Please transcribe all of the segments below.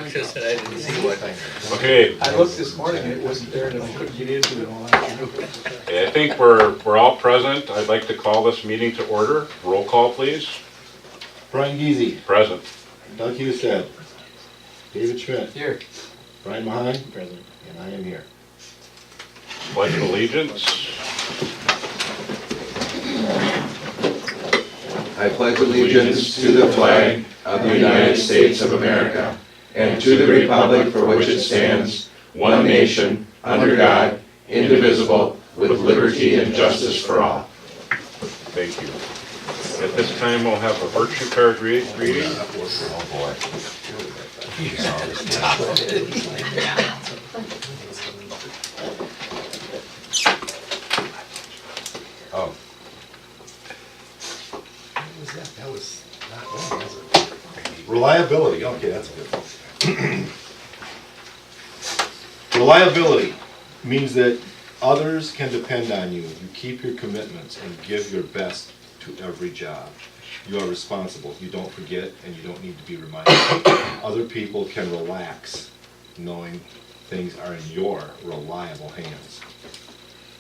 Just that I didn't see what. Okay, I looked this morning and it wasn't there and I couldn't get into it all afternoon. I think we're all present. I'd like to call this meeting to order. Roll call, please. Brian Geezy, Present. Doug Husted, David Schmidt, Here. Brian Mahan, present, and I am here. Pledge of allegiance. I pledge allegiance to the flag of the United States of America and to the republic for which it stands, one nation, under God, indivisible, with liberty and justice for all. Thank you. At this time, we'll have a virtue card reading. Oh. What was that? That was not long, was it? Reliability, okay, that's a good one. Reliability means that others can depend on you. You keep your commitments and give your best to every job. You are responsible. You don't forget and you don't need to be reminded. Other people can relax knowing things are in your reliable hands.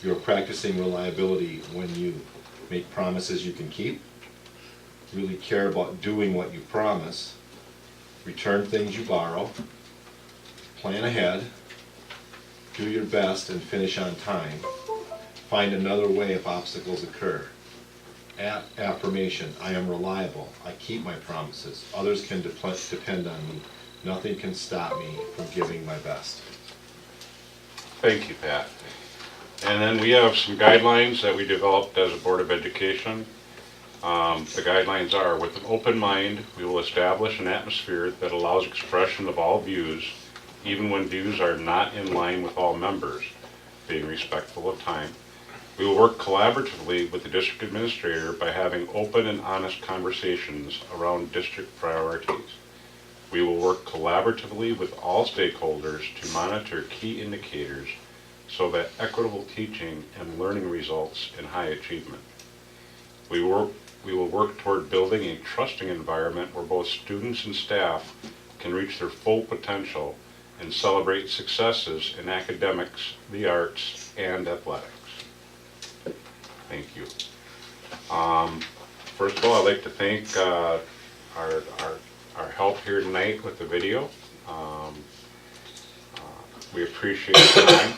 You're practicing reliability when you make promises you can keep, really care about doing what you promise, return things you borrow, plan ahead, do your best and finish on time, find another way if obstacles occur. Affirmation, I am reliable, I keep my promises, others can depend on me, nothing can stop me from giving my best. Thank you, Pat. And then we have some guidelines that we developed as a Board of Education. The guidelines are, with an open mind, we will establish an atmosphere that allows expression of all views, even when views are not in line with all members, being respectful of time. We will work collaboratively with the district administrator by having open and honest conversations around district priorities. We will work collaboratively with all stakeholders to monitor key indicators so that equitable teaching and learning results in high achievement. We will work toward building a trusting environment where both students and staff can reach their full potential and celebrate successes in academics, the arts, and athletics. Thank you. First of all, I'd like to thank our help here tonight with the video. We appreciate your time,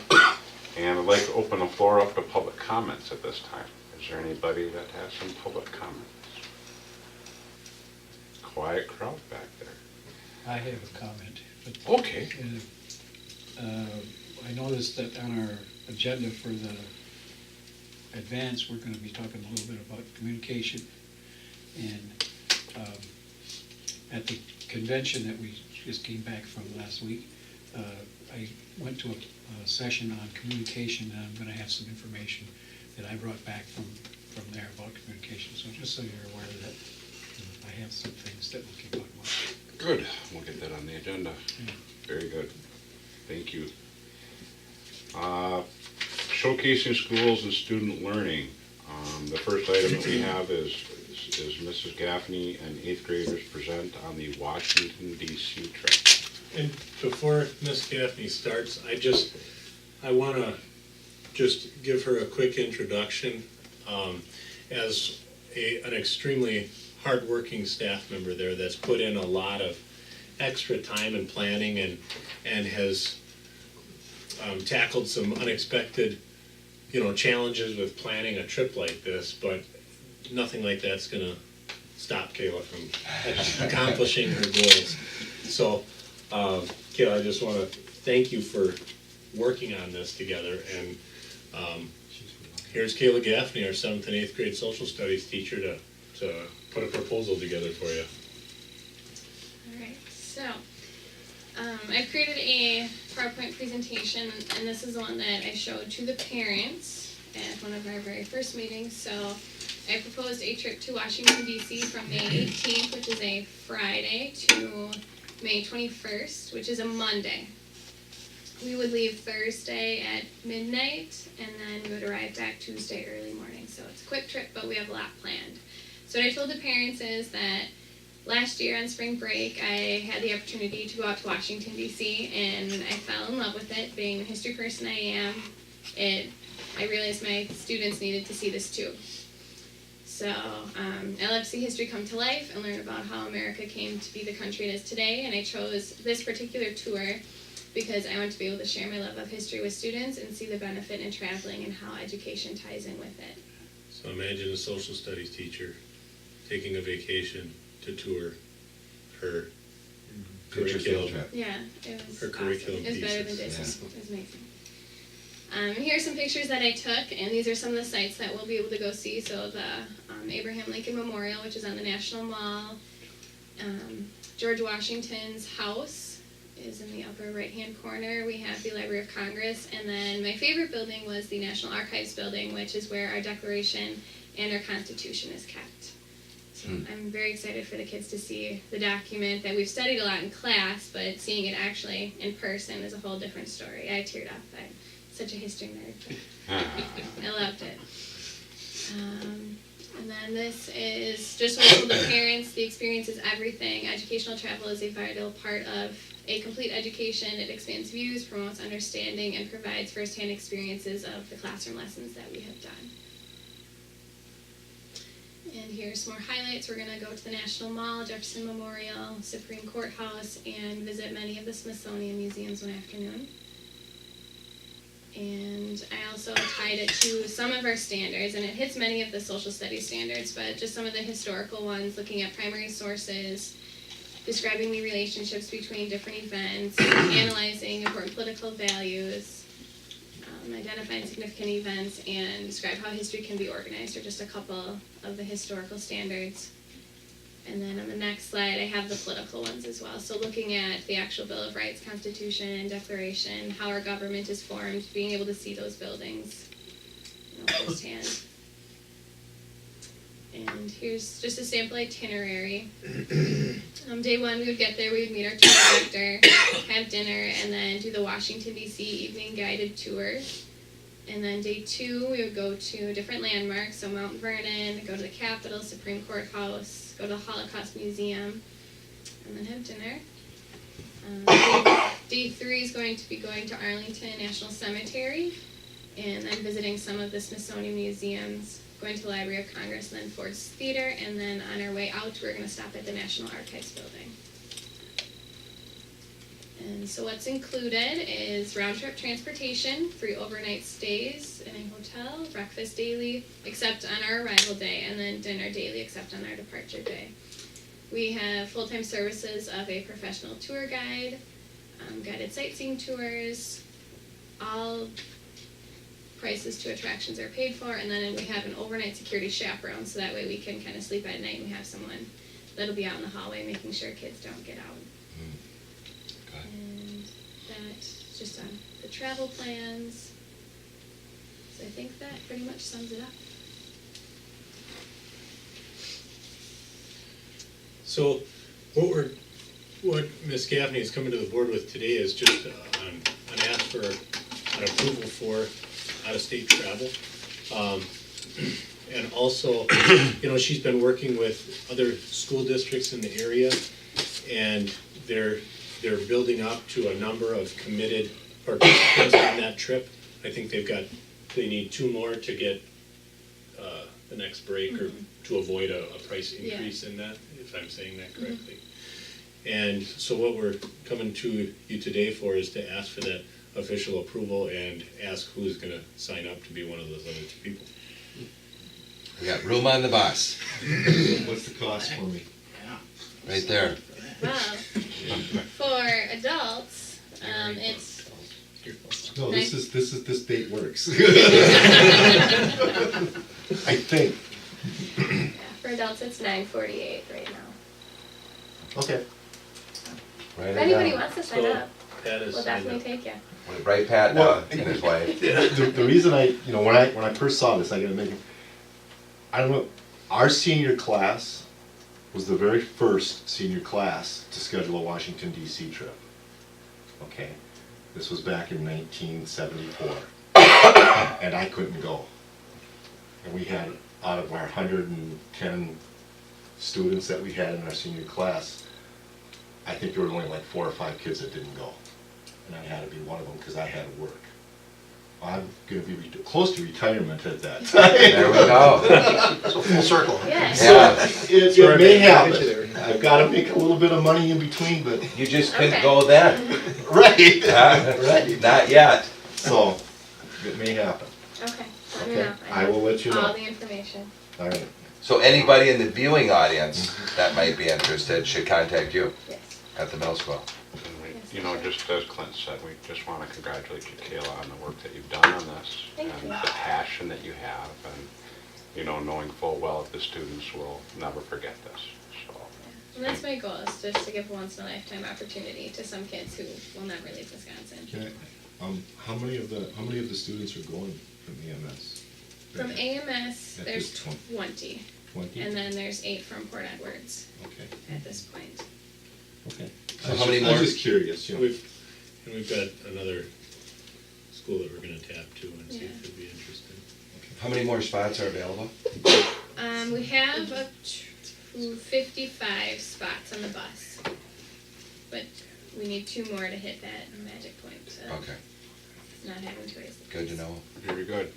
and I'd like to open the floor up to public comments at this time. Is there anybody that has some public comments? Quiet crowd back there. I have a comment. But, Okay. I noticed that on our agenda for the advance, we're going to be talking a little bit about communication. And at the convention that we just came back from last week, I went to a session on communication, and I'm going to have some information that I brought back from there about communication. So just so you're aware of that, I have some things that we can talk about. Good. We'll get that on the agenda. Yeah. Very good. Thank you. Showcasing schools and student learning. The first item that we have is Mrs. Gaffney and 8th graders present on the Washington, D.C. trip. And before Miss Gaffney starts, I want to just give her a quick introduction as an extremely hardworking staff member there that's put in a lot of extra time and planning and has tackled some unexpected, challenges with planning a trip like this, but nothing like that's going to stop Kayla from accomplishing her goals. So, Kayla, I just want to thank you for working on this together. And here's Kayla Gaffney, our 7th and 8th grade social studies teacher, to put a proposal together for you. Alright, so I've created a PowerPoint presentation, and this is the one that I showed to the parents at one of our very first meetings. So I proposed a trip to Washington, D.C. from May 18th, which is a Friday, to May 21st, which is a Monday. We would leave Thursday at midnight, and then we would arrive back Tuesday early morning. So it's a quick trip, but we have a lot planned. So what I told the parents is that last year on spring break, I had the opportunity to go out to Washington, D.C., and I fell in love with it. Being the history person I am, I realized my students needed to see this too. So I love to see history come to life and learn about how America came to be the country it is today, and I chose this particular tour because I want to be able to share my love of history with students and see the benefit in traveling and how education ties in with it. So imagine a social studies teacher taking a vacation to tour her Picture field curriculum. trip. Yeah, it was Her awesome. curriculum It was better than pieces. Disney. It was amazing. And here are some pictures that I took, and these are some of the sites that we'll be able to go see. So the Abraham Lincoln Memorial, which is on the National Mall. George Washington's house is in the upper right-hand corner. We have the Library of Congress, and then my favorite building was the National Archives building, which is where our Declaration and our Constitution is kept. So I'm very excited for the kids to see the document that we've studied a lot in class, but seeing it actually in person is a whole different story. I teared up. I'm such a history nerd. I loved it. And then this is just what I told the parents. The experience is everything. Educational travel is a vital part of a complete education. It expands views, promotes understanding, and provides firsthand experiences of the classroom lessons that we have done. And here's some more highlights. We're going to go to the National Mall, Jefferson Memorial, Supreme Court House, and visit many of the Smithsonian museums one afternoon. And I also tied it to some of our standards, and it hits many of the social studies standards, but just some of the historical ones, looking at primary sources, describing the relationships between different events, analyzing important political values, identifying significant events, and describe how history can be organized, are just a couple of the historical standards. And then on the next slide, I have the political ones as well. So looking at the actual Bill of Rights, Constitution, and Declaration, how our government is formed, being able to see those buildings, firsthand. And here's just a sample itinerary. Day one, we would get there, we would meet our tour director, have dinner, and then do the Washington, D.C. evening guided tour. And then day two, we would go to different landmarks, so Mount Vernon, go to the Capitol, Supreme Court House, go to the Holocaust Museum, and then have dinner. Day three is going to be going to Arlington National Cemetery, and then visiting some of the Smithsonian museums, going to the Library of Congress, and then Ford's Theater, and then on our way out, we're going to stop at the National Archives building. And so what's included is round-trip transportation, 3 overnight stays in a hotel, breakfast daily, except on our arrival day, and then dinner daily, except on our departure day. We have full-time services of a professional tour guide, guided sightseeing tours, all prices to attractions are paid for, and then we have an overnight security chaperone, so that way we can kind of sleep at night and we have someone that'll be out in the hallway making sure kids don't get out. And that's just on the travel plans. So I think that pretty much sums it up. So what Ms. Gaffney is coming to the board with today is just an ask for an approval for out-of-state travel. And also, she's been working with other school districts in the area, and they're building up to a number of committed participants on that trip. I think they need 2 more to get the next break, or to avoid a price increase in that, if I'm saying that correctly. And so what we're coming to you today for is to ask for that official approval and ask who's going to sign up to be one of those other 2 people. We got room on the bus, What's the cost for me? right there. Well, for adults, it's No, this date works. I think. yeah, for adults it's $9.48 right now. Okay. Write If it anybody down. wants to sign So, up, Pat is we'll signed definitely up. take you. Write Pat Well, down and his wife. The reason when I first saw this, I gotta make it, I don't know, our senior class was the very first senior class to schedule a Washington DC trip. Okay, this was back in 1974, and I couldn't go. And we had, out of our 110 students that we had in our senior class, I think there were only like 4 or 5 kids that didn't go. And I had to be one of them because I had to work. I'm gonna be close to retirement at that time. There we go. So full circle. Yes. Yeah, It may happen. I've gotta make a little bit of money in between, but, you just couldn't Okay. go then. right, Huh? right. Not yet. So, it may happen. Okay, let me Okay, know. I will let you All know. the information. All right. So anybody in the viewing audience that might be interested should contact you Yes. at the middle school. And we, you know, just as Clint said, we just want to congratulate you, Kayla, on the work that you've done on this. Thank and you. the passion that you have, and, you know, knowing full well that the students will never forget this, so. And that's my goal, is just to give a once in a lifetime opportunity to some kids who will never leave Wisconsin. Can I, how many of the students are going from EMS? From AMS, At there's this point. 20, 20? and then there's 8 from Port Edwards Okay, at this point. okay. So how many I'm more? just curious, you know. We've got another school that we're gonna tap to and see if Yeah. it'd be interesting. How many more spots are available? We have up to 55 spots on the bus, but we need 2 more to hit that magic point, so Okay, not having to waste. good to know. Very good.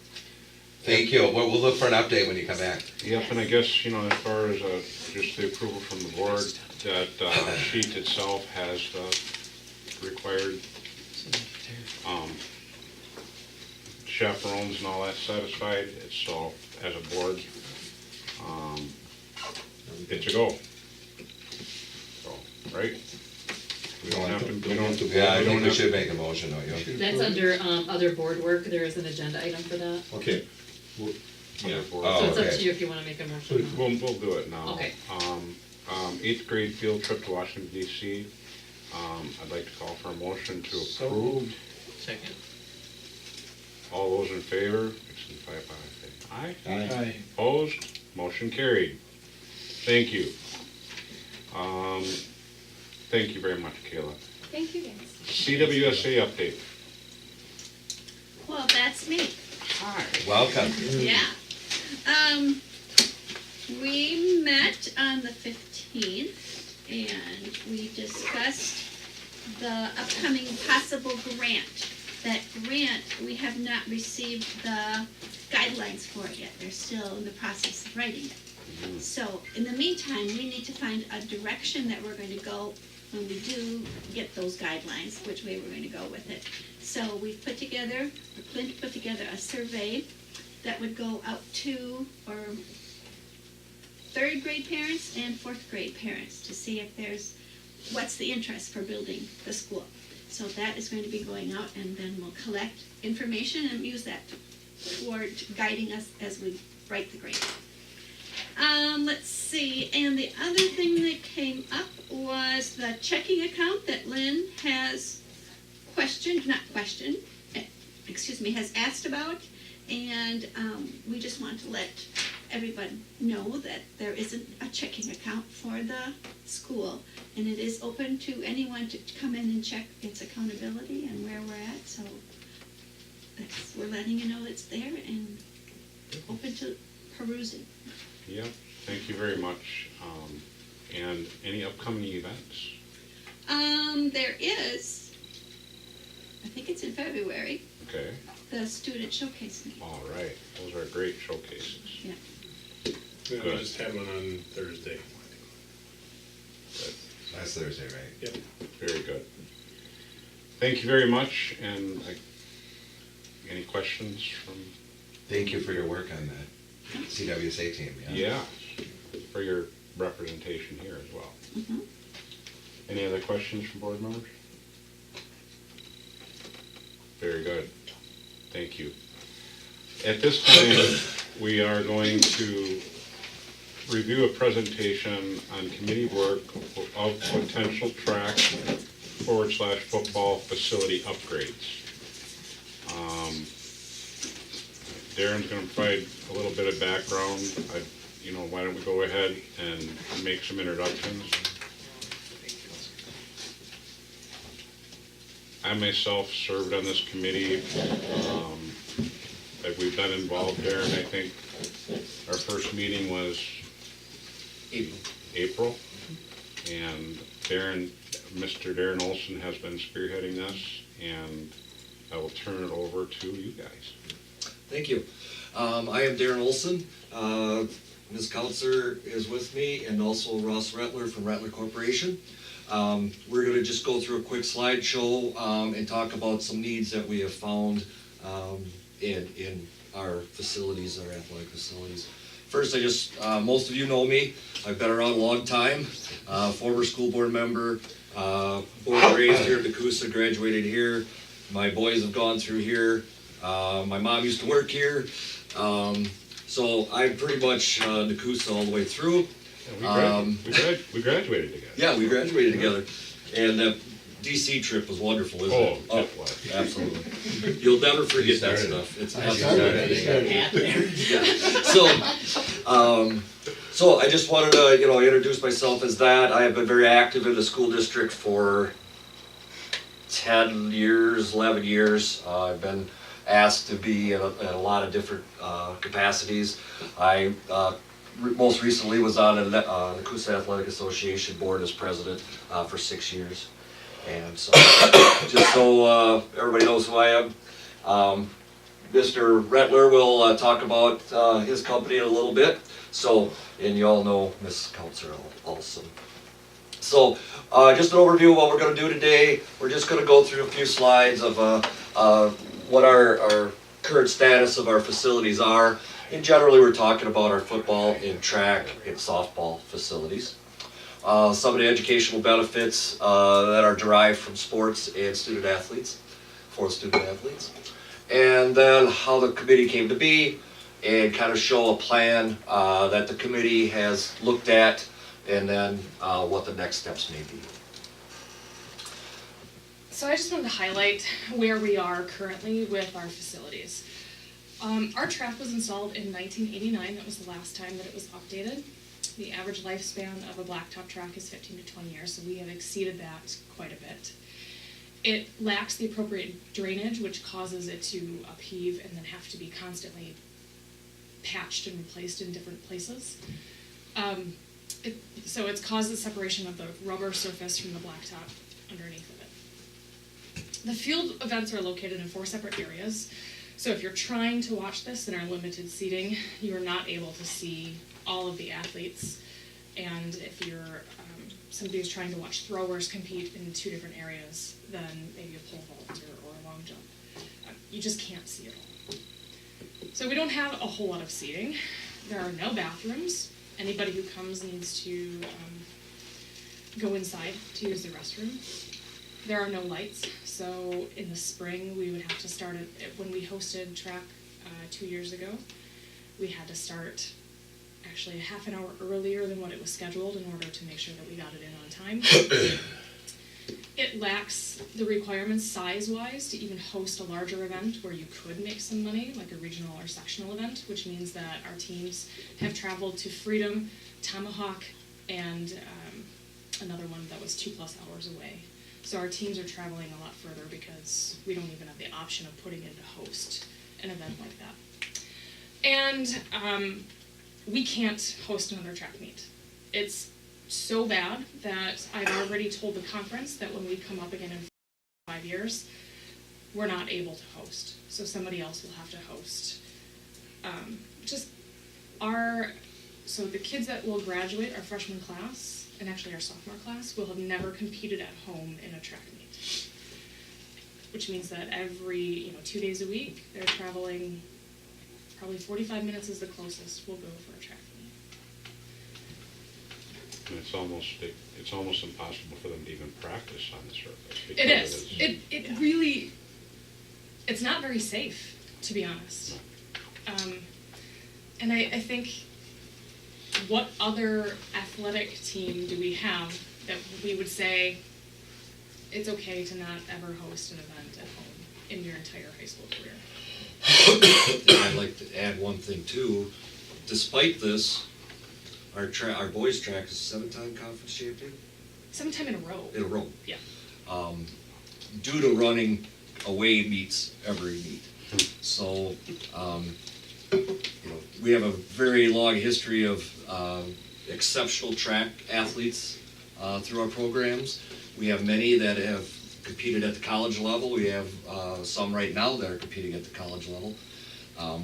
Thank you. We'll look for an update when you come back. Yep, and I guess, you know, as far as just the approval from the board, that sheet itself has the required chaperones and all that satisfied. It's so, as a board, it's a go. So, right? We don't have to, we don't have to. Yeah, I we think don't we have- should make a motion, don't you? That's under other board work, there is an agenda item for that. Okay. Well, Yeah. So Oh, it's up okay. to you if you wanna make a motion. We'll do it now. Okay. 8th grade field trip to Washington DC. I'd like to call for a motion to So approve. Second. All those in favor, signify by saying aye. Aye. Opposed? Motion carried. Thank you. Thank you very much, Kayla. Thank you guys. CWSA update. Well, that's me, Hi. Welcome. yeah. We met on the 15th and we discussed the upcoming possible grant. That grant, we have not received the guidelines for it yet. They're still in the process of writing it. So in the meantime, we need to find a direction that we're going to go when we do get those guidelines, which way we're going to go with it. So we've put together, Clint put together a survey that would go out to our 3rd grade parents and 4th grade parents to see if there's, what's the interest for building the school. So that is going to be going out, and then we'll collect information and use that toward guiding us as we write the grant. Let's see, and the other thing that came up was the checking account that Lynn has has asked about. And we just want to let everyone know that there isn't a checking account for the school. And it is open to anyone to come in and check its accountability and where we're at. So we're letting you know it's there and open to perusing. Yep, thank you very much. And any upcoming events? There is, I think it's in February, Okay, the student showcase. all right. Those are great showcases. Yeah. Yeah, we Good. just had one on Thursday. Last Thursday, right? Yep. Very good. Thank you very much, and any questions from, Thank you for your work on the CWSA team. yeah, for your representation here as well. Mhm. Any other questions from board members? Very good. Thank you. At this time, we are going to review a presentation on committee work of potential track /football facility upgrades. Darren's gonna provide a little bit of background. Why don't we go ahead and make some introductions? I myself served on this committee. We've been involved there, and I think our first meeting was April. And Mr. Darren Olson has been spearheading this, and I will turn it over to you guys. Thank you. I am Darren Olson. Ms. Counselor is with me, and also Ross Rattler from Rattler Corporation. We're going to just go through a quick slideshow and talk about some needs that we have found in our facilities, our athletic facilities. First, most of you know me. I've been around a long time. Former school board member, born and raised here in Nekoosa, graduated here. My boys have gone through here. My mom used to work here. So I'm pretty much Nekoosa all the way through. Yeah, we graduated together. Yeah, we graduated together. And that DC trip was wonderful, isn't it? Oh, it was. Absolutely. You'll never forget that stuff. It's absolutely. Yeah. So I just wanted to, introduce myself as that. I have been very active in the school district for 10 years, 11 years. I've been asked to be in a lot of different capacities. I most recently was on the Nekoosa Athletic Association board as president for 6 years. And so, just so everybody knows who I am, Mr. Rattler will talk about his company in a little bit. So, and you all know Ms. Counselor also. So, just an overview of what we're going to do today. We're just going to go through a few slides of what our current status of our facilities are. And generally, we're talking about our football and track and softball facilities. Some of the educational benefits that are derived from sports and student athletes, for student athletes. And then how the committee came to be, and kind of show a plan that the committee has looked at, and then what the next steps may be. So I just wanted to highlight where we are currently with our facilities. Our track was installed in 1989. That was the last time that it was updated. The average lifespan of a blacktop track is 15 to 20 years, so we have exceeded that quite a bit. It lacks the appropriate drainage, which causes it to upheave and then have to be constantly patched and replaced in different places. So it's caused the separation of the rubber surface from the blacktop underneath of it. The field events are located in 4 separate areas. So if you're trying to watch this in our limited seating, you are not able to see all of the athletes. And if you're somebody who's trying to watch throwers compete in 2 different areas, then maybe a pole vault or a long jump, you just can't see it all. So we don't have a whole lot of seating. There are no bathrooms. Anybody who comes needs to go inside to use the restroom. There are no lights, so in the spring we would have to start it. When we hosted track 2 years ago, we had to start actually a half an hour earlier than what it was scheduled in order to make sure that we got it in on time. It lacks the requirements size-wise to even host a larger event where you could make some money, like a regional or sectional event, which means that our teams have traveled to Freedom, Tomahawk, and another one that was 2+ hours away. So our teams are traveling a lot further because we don't even have the option of putting in to host an event like that. And we can't host another track meet. It's so bad that I've already told the conference that when we come up again in 5 years, we're not able to host. So somebody else will have to host. So the kids that will graduate, our freshman class, and actually our sophomore class, will have never competed at home in a track meet. Which means that every 2 days a week, they're traveling, probably 45 minutes is the closest we'll go for a track meet. And it's almost impossible for them to even practice on the surface. It is. It really, it's not very safe, to be honest. And I think, what other athletic team do we have that we would say it's okay to not ever host an event at home in your entire high school career? I'd like to add one thing too. Despite this, our boys track is 7-time conference champion. 7 times in a row. In a row. Yeah. Due to running away meets every meet. So, we have a very long history of exceptional track athletes through our programs. We have many that have competed at the college level. We have some right now that are competing at the college level.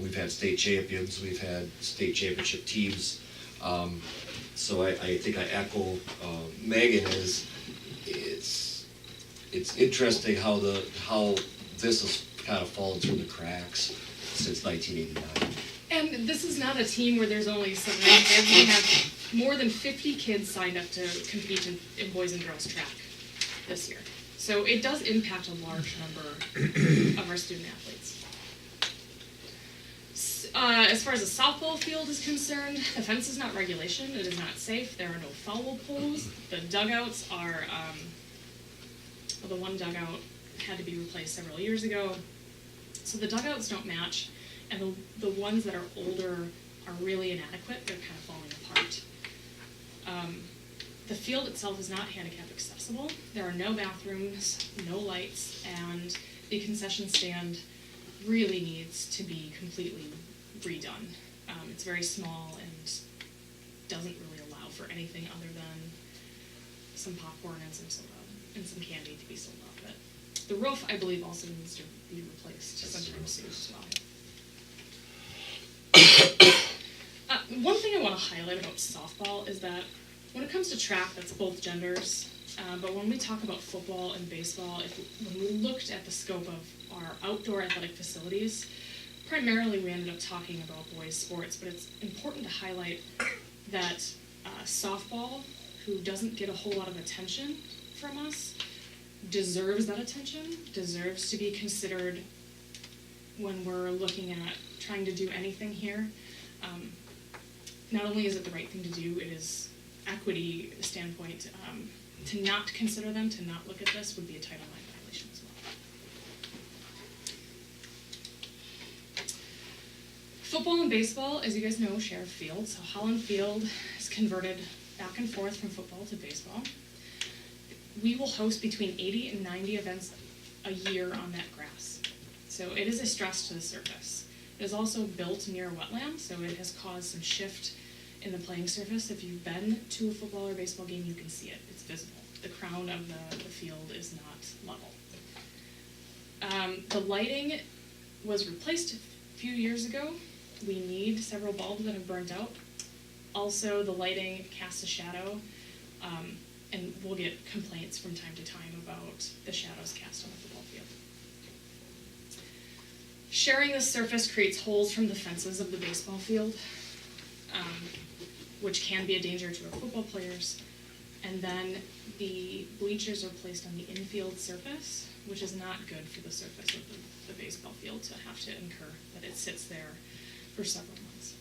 We've had state champions. We've had state championship teams. So I think I echo Megan. It's interesting how this has kind of fallen through the cracks since 1989. And this is not a team where there's only 7 kids. We have more than 50 kids signed up to compete in boys and girls track this year. So it does impact a large number of our student athletes. As far as the softball field is concerned, the fence is not regulation. It is not safe. There are no foul poles. The dugouts are, well, the one dugout had to be replaced several years ago. So the dugouts don't match, and the ones that are older are really inadequate. They're kind of falling apart. The field itself is not handicap accessible. There are no bathrooms, no lights, and the concession stand really needs to be completely redone. It's very small and doesn't really allow for anything other than some popcorn and some soda and some candy to be sold off of it. The roof, I believe, also needs to be replaced sometime soon as well. One thing I want to highlight about softball is that when it comes to track, that's both genders. But when we talk about football and baseball, when we looked at the scope of our outdoor athletic facilities, primarily we ended up talking about boys' sports, but it's important to highlight that softball, who doesn't get a whole lot of attention from us, deserves that attention, deserves to be considered when we're looking at trying to do anything here. Not only is it the right thing to do, it is equity standpoint. To not consider them, to not look at this, would be a Title IX violation as well. Football and baseball, as you guys know, share a field. So Holland Field is converted back and forth from football to baseball. We will host between 80 and 90 events a year on that grass. So it is a stress to the surface. It is also built near a wetland, so it has caused some shift in the playing surface. If you've been to a football or baseball game, you can see it. It's visible. The crown of the field is not level. The lighting was replaced a few years ago. We need several bulbs that have burnt out. Also, the lighting casts a shadow, and we'll get complaints from time to time about the shadows cast on the football field. Sharing this surface creates holes from the fences of the baseball field, which can be a danger to our football players. And then the bleachers are placed on the infield surface, which is not good for the surface of the baseball field to have to incur that it sits there for several months.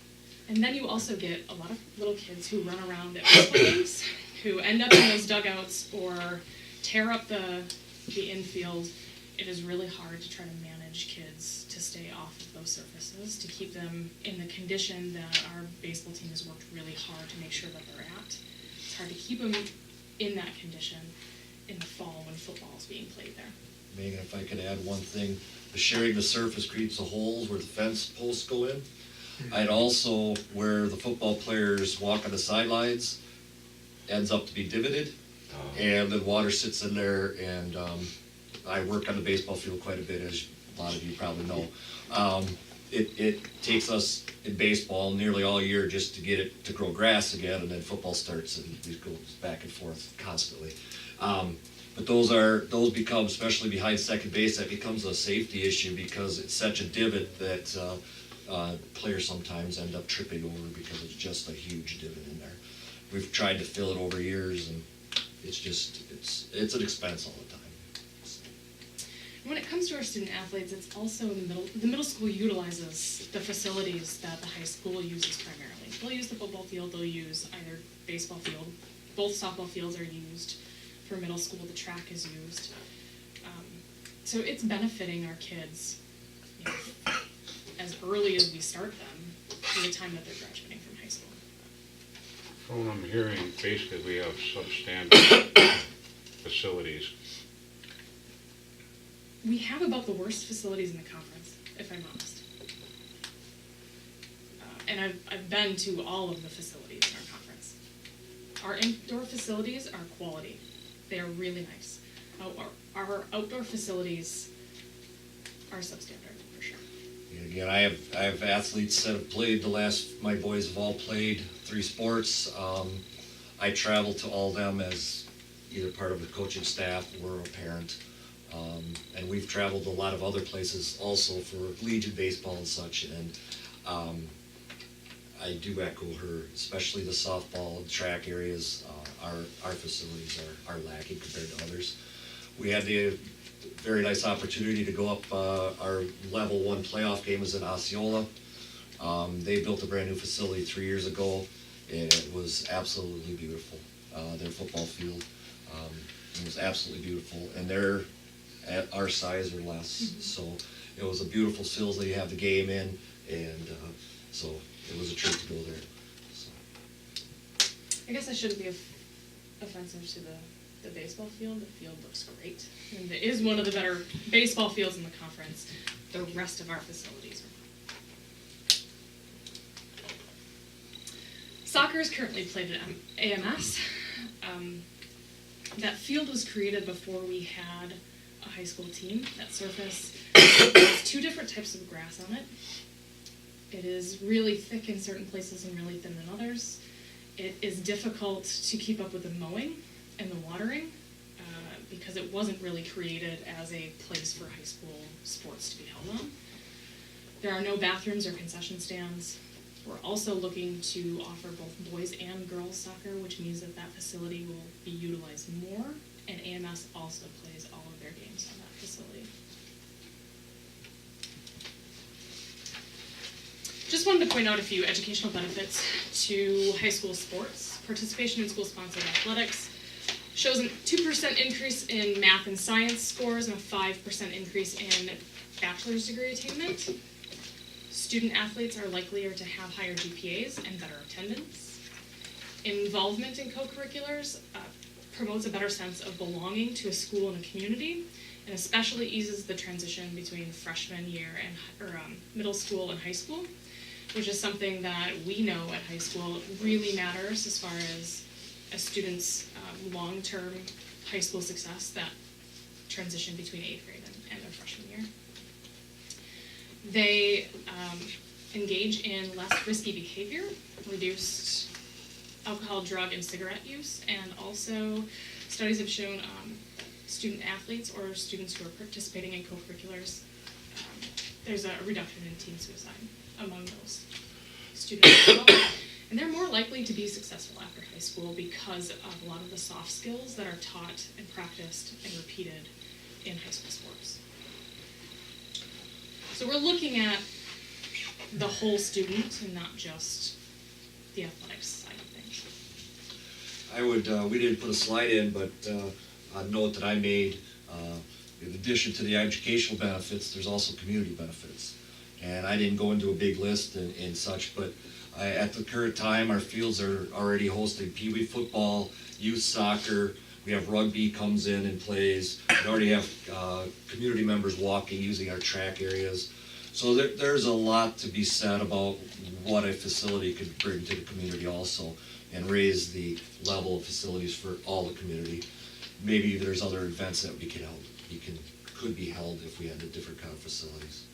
And then you also get a lot of little kids who run around at baseball games, who end up in those dugouts or tear up the infield. It is really hard to try to manage kids to stay off of those surfaces, to keep them in the condition that our baseball team has worked really hard to make sure that they're at. It's hard to keep them in that condition in the fall when football is being played there. Megan, if I could add one thing, the sharing the surface creates the holes where the fence posts go in. And also where the football players walk on the sidelines ends up to be divoted, and then water sits in there. And I work on the baseball field quite a bit, as a lot of you probably know. It takes us in baseball nearly all year just to get it to grow grass again, and then football starts and it goes back and forth constantly. But those become, especially behind second base, that becomes a safety issue because it's such a divot that players sometimes end up tripping over because it's just a huge divot in there. We've tried to fill it over years, and it's an expense all the time. When it comes to our student athletes, it's also the middle school utilizes the facilities that the high school uses primarily. They'll use the football field, they'll use either baseball field. Both softball fields are used for middle school, the track is used. So it's benefiting our kids, you know, as early as we start them to the time that they're graduating from high school. From what I'm hearing, basically we have substandard facilities. We have about the worst facilities in the conference, if I'm honest. And I've been to all of the facilities in our conference. Our indoor facilities are quality. They are really nice. Our outdoor facilities are substandard, for sure. Again, I have athletes that have played my boys have all played 3 sports. I travel to all of them as either part of the coaching staff or a parent. And we've traveled a lot of other places also for Legion baseball and such, and I do echo her, especially the softball and track areas. Our facilities are lacking compared to others. We had the very nice opportunity to go up, our level 1 playoff game was in Osceola. They built a brand new facility 3 years ago, and it was absolutely beautiful. Their football field, it was absolutely beautiful, and they're at our size or less. So it was a beautiful facility to have the game in, and so it was a treat to go there. So. I guess I shouldn't be offensive to the baseball field. The field looks great. And it is one of the better baseball fields in the conference. The rest of our facilities are fine. Soccer is currently played at AMS. That field was created before we had a high school team. That surface has 2 different types of grass on it. It is really thick in certain places and really thin in others. It is difficult to keep up with the mowing and the watering because it wasn't really created as a place for high school sports to be held on. There are no bathrooms or concession stands. We're also looking to offer both boys and girls soccer, which means that facility will be utilized more, and AMS also plays all of their games on that facility. Just wanted to point out a few educational benefits to high school sports. Participation in school-sponsored athletics shows a 2% increase in math and science scores and a 5% increase in bachelor's degree attainment. Student athletes are likelier to have higher GPAs and better attendance. Involvement in co-curriculars promotes a better sense of belonging to a school and a community, and especially eases the transition between freshman year and middle school and high school, which is something that we know at high school really matters as far as a student's long-term high school success, that transition between 8th grade and their freshman year. They engage in less risky behavior, reduced alcohol, drug, and cigarette use, and also studies have shown student athletes or students who are participating in co-curriculars, there's a reduction in teen suicide among those students as well. And they're more likely to be successful after high school because of a lot of the soft skills that are taught and practiced and repeated in high school sports. So we're looking at the whole student and not just the athletics side of things. I would, we didn't put a slide in, but a note that I made, in addition to the educational benefits, there's also community benefits. And I didn't go into a big list and such, but at the current time, our fields are already hosting Pee Wee football, youth soccer. We have rugby comes in and plays. We already have community members walking, using our track areas. So there's a lot to be said about what a facility could bring to the community also, and raise the level of facilities for all the community. Maybe there's other events that could be held if we had a different kind of facilities.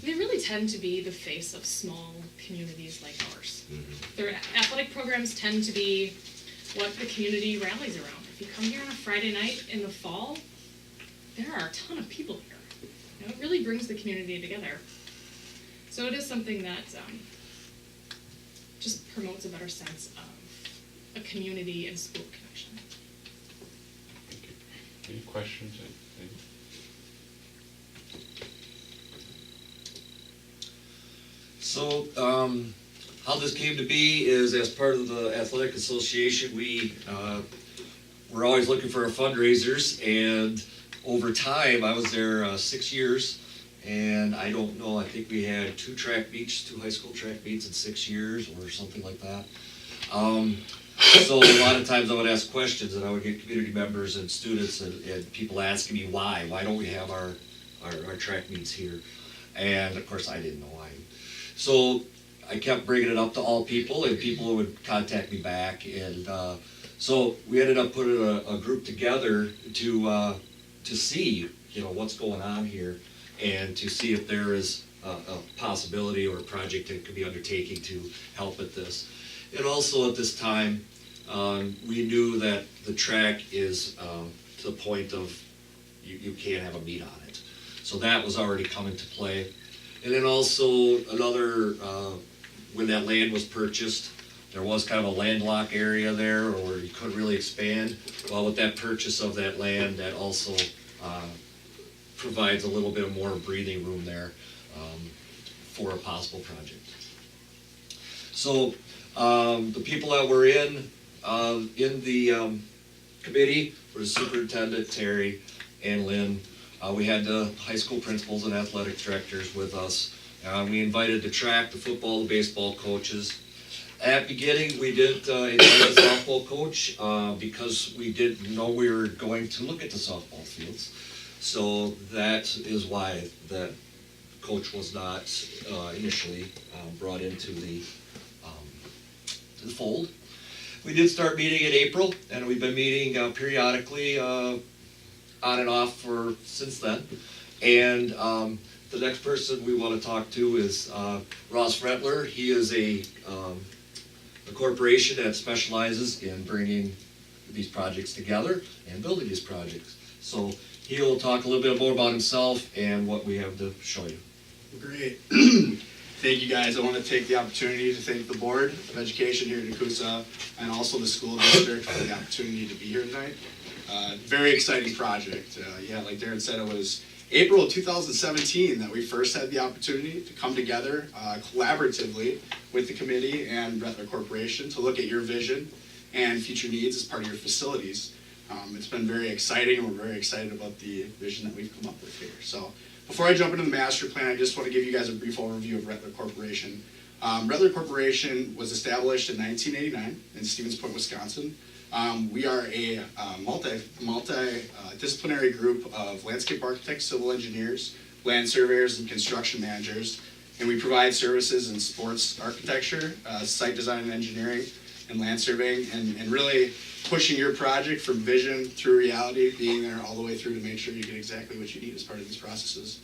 They really tend to be the face of small communities like ours. Mm-hmm. Their athletic programs tend to be what the community rallies around. If you come here on a Friday night in the fall, there are a ton of people here. You know, it really brings the community together. So it is something that just promotes a better sense of a community and school connection. Thank you. Any questions? So, how this came to be is as part of the Athletic Association, we're always looking for our fundraisers, and over time, I was there 6 years, and I don't know, I think we had 2 high school track meets in 6 years or something like that. So a lot of times I would ask questions, and I would get community members and students and people asking me why don't we have our track meets here? And of course I didn't know why. So I kept bringing it up to all people, and people would contact me back, and so we ended up putting a group together to see, what's going on here, and to see if there is a possibility or a project that could be undertaken to help with this. And also at this time, we knew that the track is to the point of you can't have a meet on it. So that was already coming to play. And then also another, when that land was purchased, there was kind of a landlocked area there where you couldn't really expand. Well, with that purchase of that land, that also provides a little bit more breathing room there for a possible project. So the people that were in the committee were the superintendent, Terry, and Lynn. We had the high school principals and athletic directors with us. We invited the track, the football, the baseball coaches. At beginning, we did invite a softball coach because we didn't know we were going to look at the softball fields. So that is why that coach was not initially brought into the fold. We did start meeting in April, and we've been meeting periodically on and off since then. And the next person we want to talk to is Ross Rentler. He is a corporation that specializes in bringing these projects together and building these projects. So he'll talk a little bit more about himself and what we have to show you. Great. Thank you, guys. I want to take the opportunity to thank the Board of Education here in Nekoosa and also the school district for the opportunity to be here tonight. Very exciting project. Yeah, like Darren said, it was April of 2017 that we first had the opportunity to come together collaboratively with the committee and Rentler Corporation to look at your vision and future needs as part of your facilities. It's been very exciting, and we're very excited about the vision that we've come up with here. So before I jump into the master plan, I just want to give you guys a brief overview of Rentler Corporation. Rentler Corporation was established in 1989 in Stevens Point, Wisconsin. We are a multi-disciplinary group of landscape architects, civil engineers, land surveyors, and construction managers. And we provide services in sports architecture, site design and engineering, and land surveying, and really pushing your project from vision through reality, being there all the way through to make sure you get exactly what you need as part of these processes.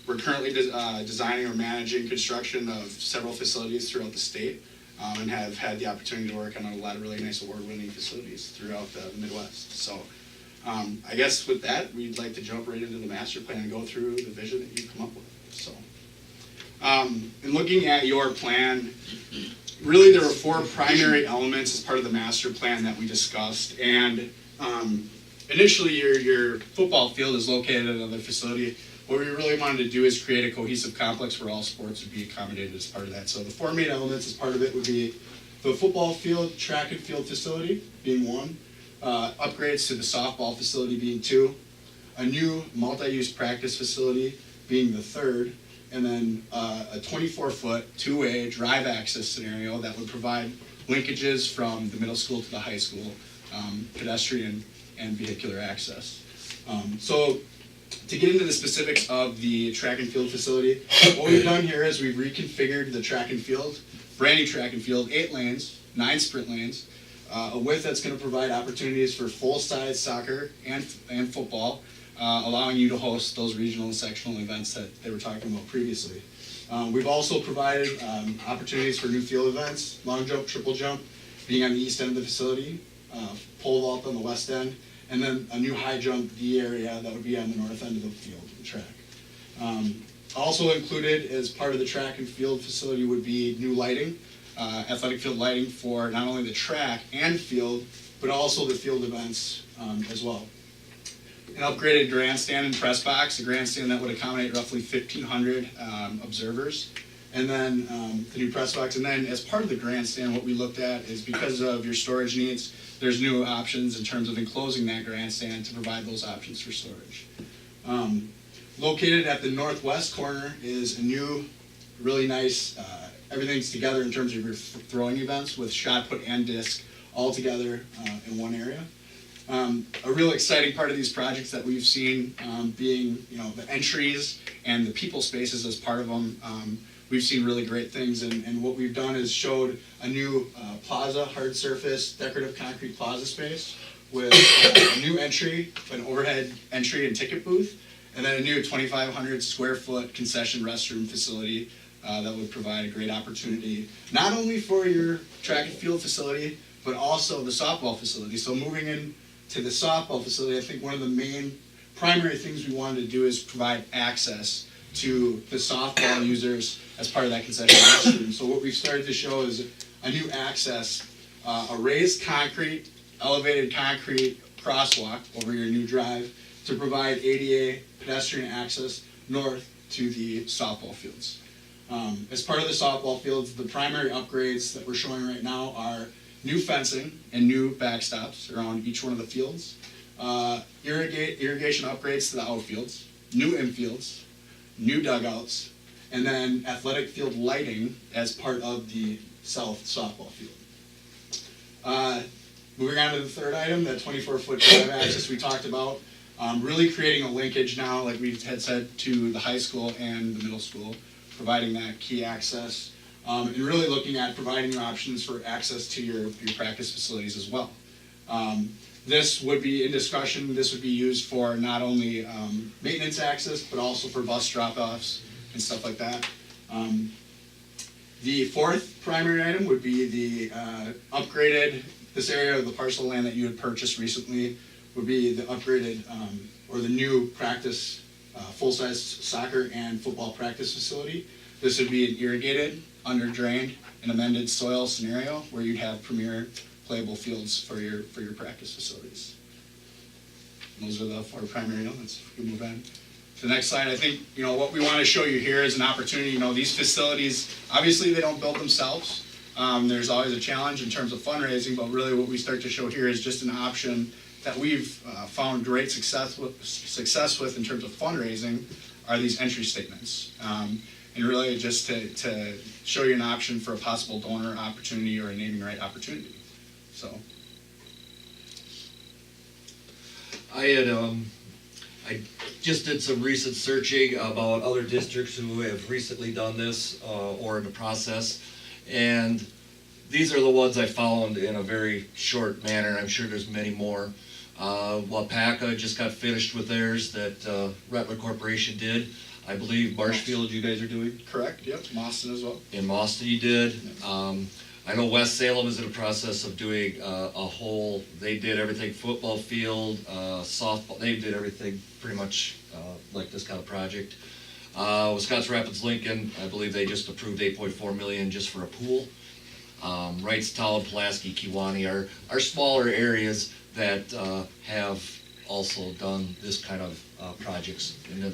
We're currently designing or managing construction of several facilities throughout the state, and have had the opportunity to work on a lot of really nice award-winning facilities throughout the Midwest. So I guess with that, we'd like to jump right into the master plan and go through the vision that you've come up with. So in looking at your plan, really there were four primary elements as part of the master plan that we discussed. And initially your football field is located at another facility. What we really wanted to do is create a cohesive complex where all sports would be accommodated as part of that. So the four main elements as part of it would be the football field, track and field facility being one, upgrades to the softball facility being two, a new multi-use practice facility being the third, and then a 24-foot two-way drive access scenario that would provide linkages from the middle school to the high school, pedestrian and vehicular access. So to get into the specifics of the track and field facility, what we've done here is we've reconfigured the track and field, brand new track and field, 8 lanes, 9 sprint lanes, a width that's going to provide opportunities for full-size soccer and football, allowing you to host those regional and sectional events that they were talking about previously. We've also provided opportunities for new field events, long jump, triple jump, being on the east end of the facility, pole vault on the west end, and then a new high jump D area that would be on the north end of the field and track. Also included as part of the track and field facility would be new lighting, athletic field lighting for not only the track and field, but also the field events as well. An upgraded grandstand and press box, a grandstand that would accommodate roughly 1,500 observers. And then the new press box. And then as part of the grandstand, what we looked at is because of your storage needs, there's new options in terms of enclosing that grandstand to provide those options for storage. Located at the northwest corner is a new, really nice, everything's together in terms of your throwing events with shot put and disc all together in one area. A real exciting part of these projects that we've seen being, the entries and the people spaces as part of them. we've seen really great things. And what we've done is showed a new plaza, hard surface, decorative concrete plaza space with a new entry, an overhead entry and ticket booth, and then a new 2,500 square foot concession restroom facility that would provide a great opportunity, not only for your track and field facility, but also the softball facility. So moving into the softball facility, I think one of the main primary things we wanted to do is provide access to the softball users as part of that concession restroom. So what we've started to show is a new access, a raised concrete, elevated concrete crosswalk over your new drive to provide ADA pedestrian access north to the softball fields. As part of the softball fields, the primary upgrades that we're showing right now are new fencing and new backstops around each one of the fields, irrigation upgrades to the outfields, new infields, new dugouts, and then athletic field lighting as part of the south softball field. Moving on to the third item, that 24-foot drive access we talked about, really creating a linkage now, like we had said, to the high school and the middle school, providing that key access, and really looking at providing you options for access to your practice facilities as well. This would be in discussion, this would be used for not only maintenance access, but also for bus drop-offs and stuff like that. The fourth primary item would be the upgraded, this area of the parcel of land that you had purchased recently would be the upgraded, or the new practice, full-size soccer and football practice facility. This would be an irrigated, under-drained, and amended soil scenario where you'd have premier playable fields for your practice facilities. And those are the four primary elements. If we move on to the next slide, I think what we want to show you here is an opportunity. These facilities, obviously they don't build themselves. There's always a challenge in terms of fundraising, but really what we start to show here is just an option that we've found great success with in terms of fundraising are these entry statements. And really just to show you an option for a possible donor opportunity or a naming right opportunity. So. I just did some recent searching about other districts who have recently done this or in the process, and these are the ones I found in a very short manner. I'm sure there's many more. Wapaka just got finished with theirs that Rattler Corporation did. I believe Marshfield you guys are doing? Correct, yep, Mauston as well. In Mauston you did. I know West Salem is in the process of doing a whole, they did everything, football field, softball, they did everything pretty much like this kind of project. Wisconsin Rapids Lincoln, I believe they just approved 8.4 million just for a pool. Wrightstown, Pulaski, Kewanee are smaller areas that have also done this kind of projects in the,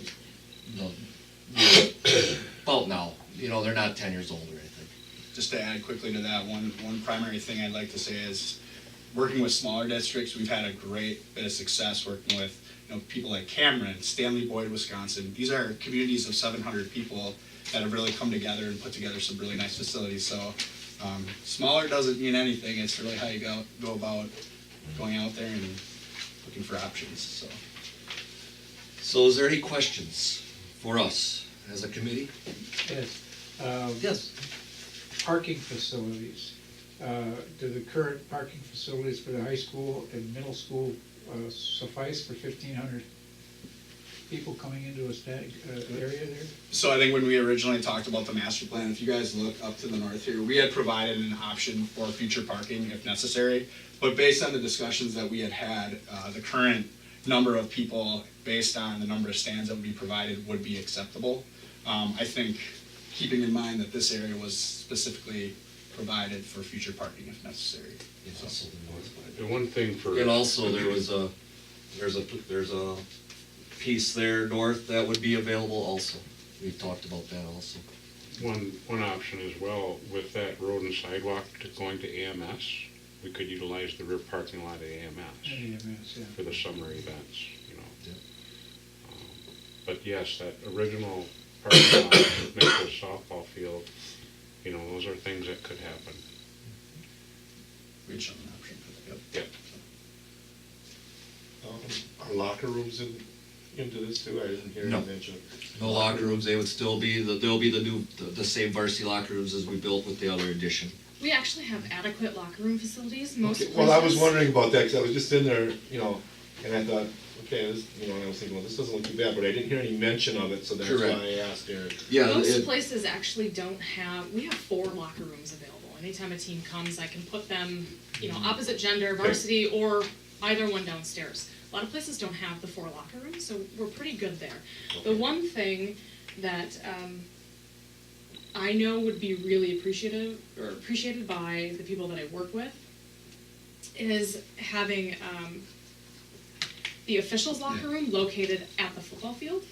about now. They're not 10 years old or anything. Just to add quickly to that, one primary thing I'd like to say is working with smaller districts, we've had a great bit of success working with people like Cameron, Stanley Boyd, Wisconsin. These are communities of 700 people that have really come together and put together some really nice facilities. So smaller doesn't mean anything. It's really how you go about going out there and looking for options. So is there any questions for us as a committee? Yes. Yes. Parking facilities. Do the current parking facilities for the high school and middle school suffice for 1,500 people coming into a static area there? So I think when we originally talked about the master plan, if you guys look up to the north here, we had provided an option for future parking if necessary. But based on the discussions that we had, the current number of people based on the number of stands that would be provided would be acceptable. I think keeping in mind that this area was specifically provided for future parking if necessary. It's also the north side. The one thing for. And also there's a piece there north that would be available also. We talked about that also. One option as well, with that road and sidewalk going to AMS, we could utilize the rear parking lot of AMS. Yeah. For the summer events, Yeah. But yes, that original parking lot, Nekoosa softball field, those are things that could happen. We'd show an option for that. Yep. Are locker rooms into this too? I didn't hear you No. mention. No locker rooms, they would still be, they'll be the new, the same varsity locker rooms as we built with the other addition. We actually have adequate locker room facilities. Most Okay, places. well, I was wondering about that, because I was just in there, and I thought, okay, this, and I was thinking, well, this doesn't look too bad, but I didn't hear any mention of it, so that's Correct. why I asked Eric. Yeah, Most places actually don't have. We have 4 locker rooms available. Anytime a team comes, I can put them, opposite gender, varsity, or either one downstairs. A lot of places don't have the 4 locker rooms, so we're pretty good there. The one thing that I know would be really appreciated by the people that I work with is having the officials' locker room located at the football field.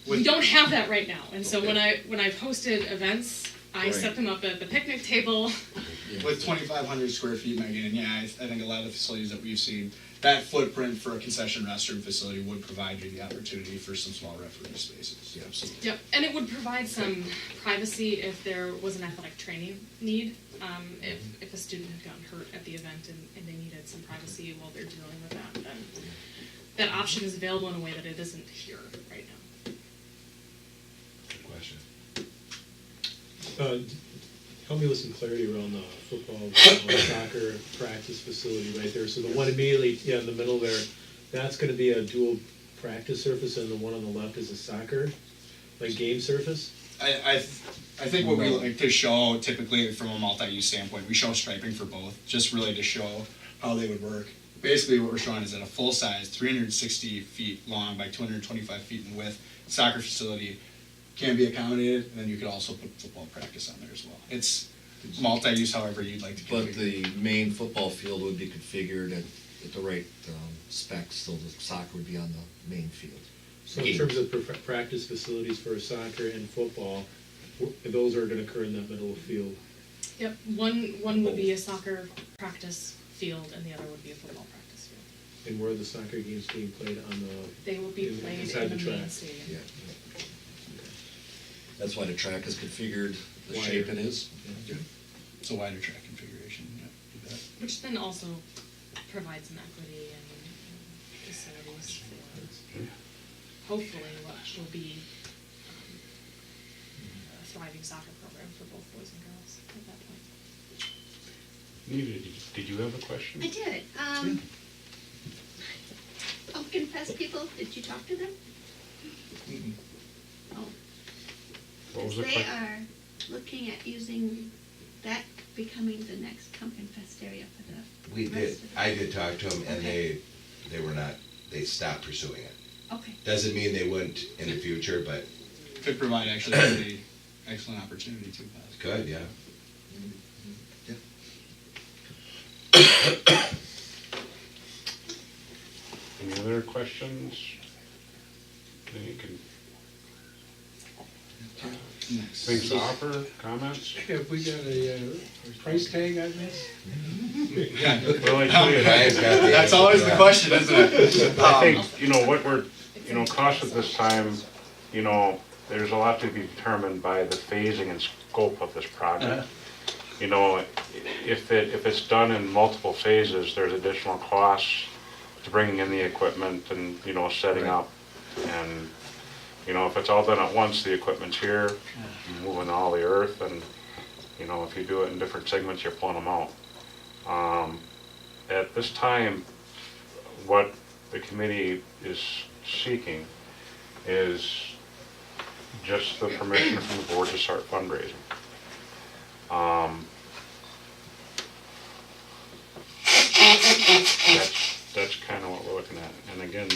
We don't have that right now, and so when I've hosted events, I set them up at the picnic table. With 2,500 square feet, Megan, and yeah, I think a lot of the facilities that we've seen, that footprint for a concession restroom facility would provide you the opportunity for some small referee spaces. Yeah, absolutely. Yep, and it would provide some privacy if there was an athletic training need. If a student had gotten hurt at the event and they needed some privacy while they're dealing with that, then that option is available in a way that it isn't here right now. Good question. Help me with some clarity around the football, soccer practice facility right there. So the one immediately, in the middle there, that's gonna be a dual practice surface, and the one on the left is a soccer, like game surface? I think what we like to show typically from a multi-use standpoint, we show striping for both, just really to show how they would work. Basically what we're showing is that a full-size, 360 feet long by 225 feet in width soccer facility can be accommodated, and then you could also put football practice on there as well. It's multi-use however you'd like to configure. But the main football field would be configured at the right specs, so the soccer would be on the main field. So in terms of practice facilities for soccer and football, those are gonna occur in that middle of field? Yep, one would be a soccer practice field and the other would be a football practice field. And where are the soccer games being played on the? They will be played inside in the main track? stadium. Yeah. That's why the track is configured the Wider. shape it is. It's a wider track configuration, yeah, you bet. Which then also provides some equity and facilities for hopefully what will be a thriving soccer program for both boys and girls at that point. Nita, did you have a question? I did. Pumpkin Fest people, did you talk to them? Oh. What was the They question? are looking at using that becoming the next Pumpkin Fest area for the We did, rest of the- I did talk to them, and they were not, they stopped pursuing it. Okay. Doesn't mean they wouldn't in the future, but Could provide actually a really excellent opportunity too, Bob. could, yeah. Any other questions? Then you can, things to offer, comments? Have we got a price tag on this? Well, I tell you, That's always the question, isn't it? I think, what we're, cost at this time, there's a lot to be determined by the phasing and scope of this project. If it's done in multiple phases, there's additional costs to bringing in the equipment and, setting up. And, if it's all done at once, the equipment's here, moving all the earth, and, if you do it in different segments, you're pulling them out. At this time, what the committee is seeking is just the permission from the board to start fundraising. That's kind of what we're looking at. And again,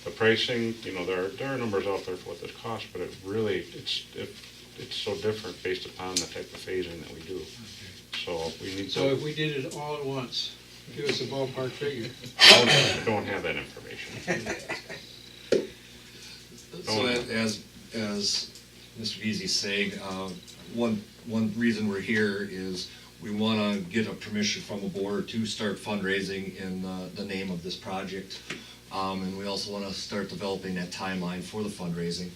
the pricing, there are numbers out there for what this costs, but it really, it's so different based upon the type of phasing that we do. So we need So to, if we did it all at once, give us a ballpark figure. I don't have that information. So as Mr. Veazey's saying, one reason we're here is we want to get a permission from the board to start fundraising in the name of this project. And we also want to start developing that timeline for the fundraising.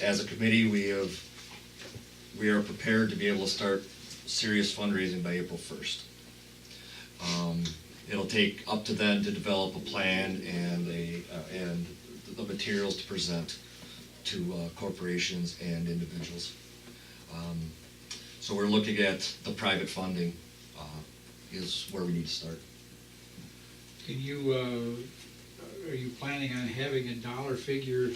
As a committee, we are prepared to be able to start serious fundraising by April 1st. It'll take up to then to develop a plan and a and the materials to present to corporations and individuals. So we're looking at the private funding is where we need to start. Can you, are you planning on having a dollar figure